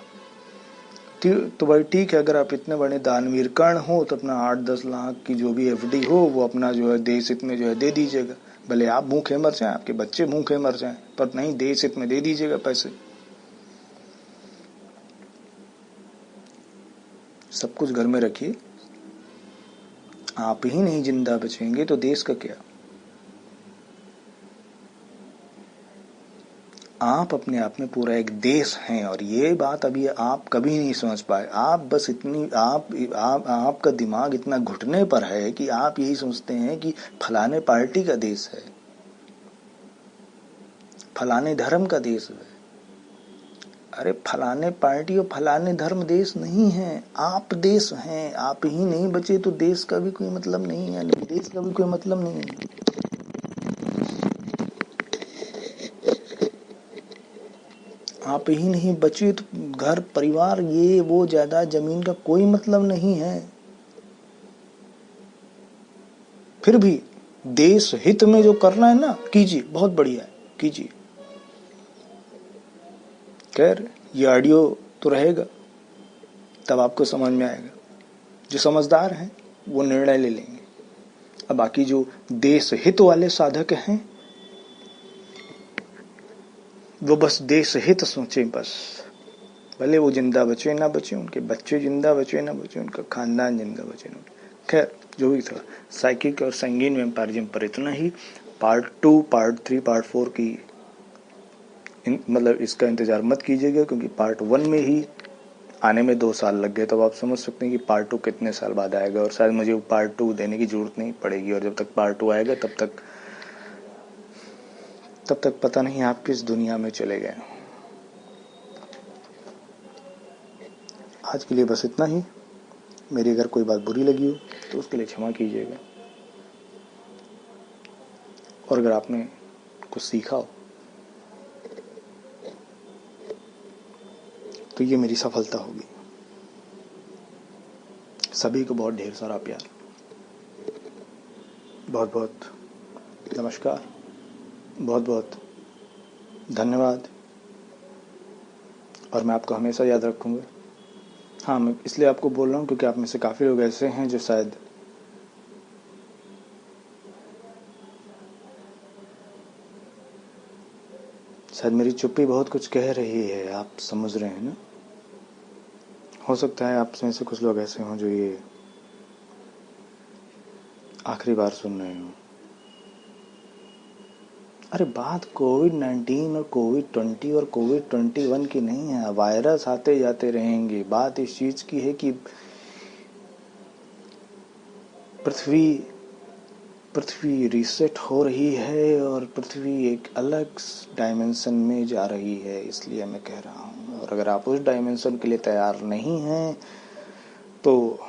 तो भाई ठीक है, अगर आप इतने बड़े दानवीर कर्ण हो तो अपना 8-10 लाख की जो भी एफडी हो वो अपना जो है देश हित में जो है दे दीजिएगा। भले आप भूखे मर जाएं, आपके बच्चे भूखे मर जाएं, पर नहीं, देश हित में दे दीजिएगा पैसे। सब कुछ घर में रखिए। आप ही नहीं जिंदा बचेंगे तो देश का क्या। आप अपने आप में पूरा एक देश हैं, और ये बात अभी आप कभी नहीं समझ पाए। आप बस इतनी आपका दिमाग इतना घुटने पर है कि आप यही सोचते हैं कि फलाने पार्टी का देश है, फलाने धर्म का देश है। अरे फलाने पार्टी और फलाने धर्म देश नहीं है, आप देश हैं। आप ही नहीं बचे तो देश का भी कोई मतलब नहीं है, देश का भी कोई मतलब नहीं है। आप ही नहीं बचे तो घर परिवार ये वो जायदाद जमीन का कोई मतलब नहीं है। फिर भी देश हित में जो करना है ना, कीजिए, बहुत बढ़िया है, कीजिए। खैर, ये ऑडियो तो रहेगा, तब आपको समझ में आएगा। जो समझदार हैं वो निर्णय ले लेंगे। अब बाकी जो देश हित वाले साधक हैं, वो बस देश हित सोचें बस। भले वो जिंदा बचे ना बचे, उनके बच्चे जिंदा बचे ना बचे, उनका खानदान जिंदा बचे ना बचे। खैर, जो भी था, साइकिक और संगीन वेम्पायरिज्म पर इतना ही। पार्ट 2, पार्ट 3, पार्ट 4 की मतलब इसका इंतजार मत कीजिएगा, क्योंकि पार्ट 1 में ही आने में 2 साल लग गए। तो आप समझ सकते हैं कि पार्ट 2 कितने साल बाद आएगा, और शायद मुझे पार्ट 2 देने की जरूरत नहीं पड़ेगी। और जब तक पार्ट 2 आएगा तब तक पता नहीं आप किस दुनिया में चले गए। आज के लिए बस इतना ही। मेरी अगर कोई बात बुरी लगी हो तो उसके लिए क्षमा कीजिएगा, और अगर आपने कुछ सीखा हो तो ये मेरी सफलता होगी। सभी को बहुत ढेर सारा प्यार। बहुत बहुत नमस्कार। बहुत बहुत धन्यवाद। और मैं आपको हमेशा याद रखूँगा। हाँ, मैं इसलिए आपको बोल रहा हूँ क्योंकि आप में से काफ़ी लोग ऐसे हैं जो शायद मेरी चुप्पी बहुत कुछ कह रही है। आप समझ रहे हैं ना? हो सकता है आप में से कुछ लोग ऐसे हों जो ये आखिरी बार सुन रहे हो। अरे बात कोविड-19 और कोविड-20 और कोविड-21 की नहीं है। वायरस आते जाते रहेंगे। बात इस चीज़ की है कि पृथ्वी रीसेट हो रही है और पृथ्वी एक अलग डायमेंशन में जा रही है, इसलिए मैं कह रहा हूँ। और अगर आप उस डायमेंशन के लिए तैयार नहीं हैं तो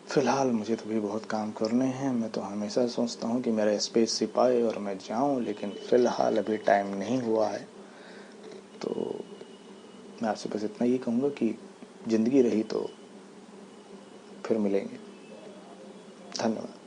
फिलहाल मुझे तो भी बहुत काम करने हैं। मैं तो हमेशा सोचता हूँ कि मेरा स्पेसशिप आए और मैं जाऊँ, लेकिन फ़िलहाल अभी टाइम नहीं हुआ है। तो मैं आपसे बस इतना ही कहूँगा कि ज़िंदगी रही तो फिर मिलेंगे। धन्यवाद।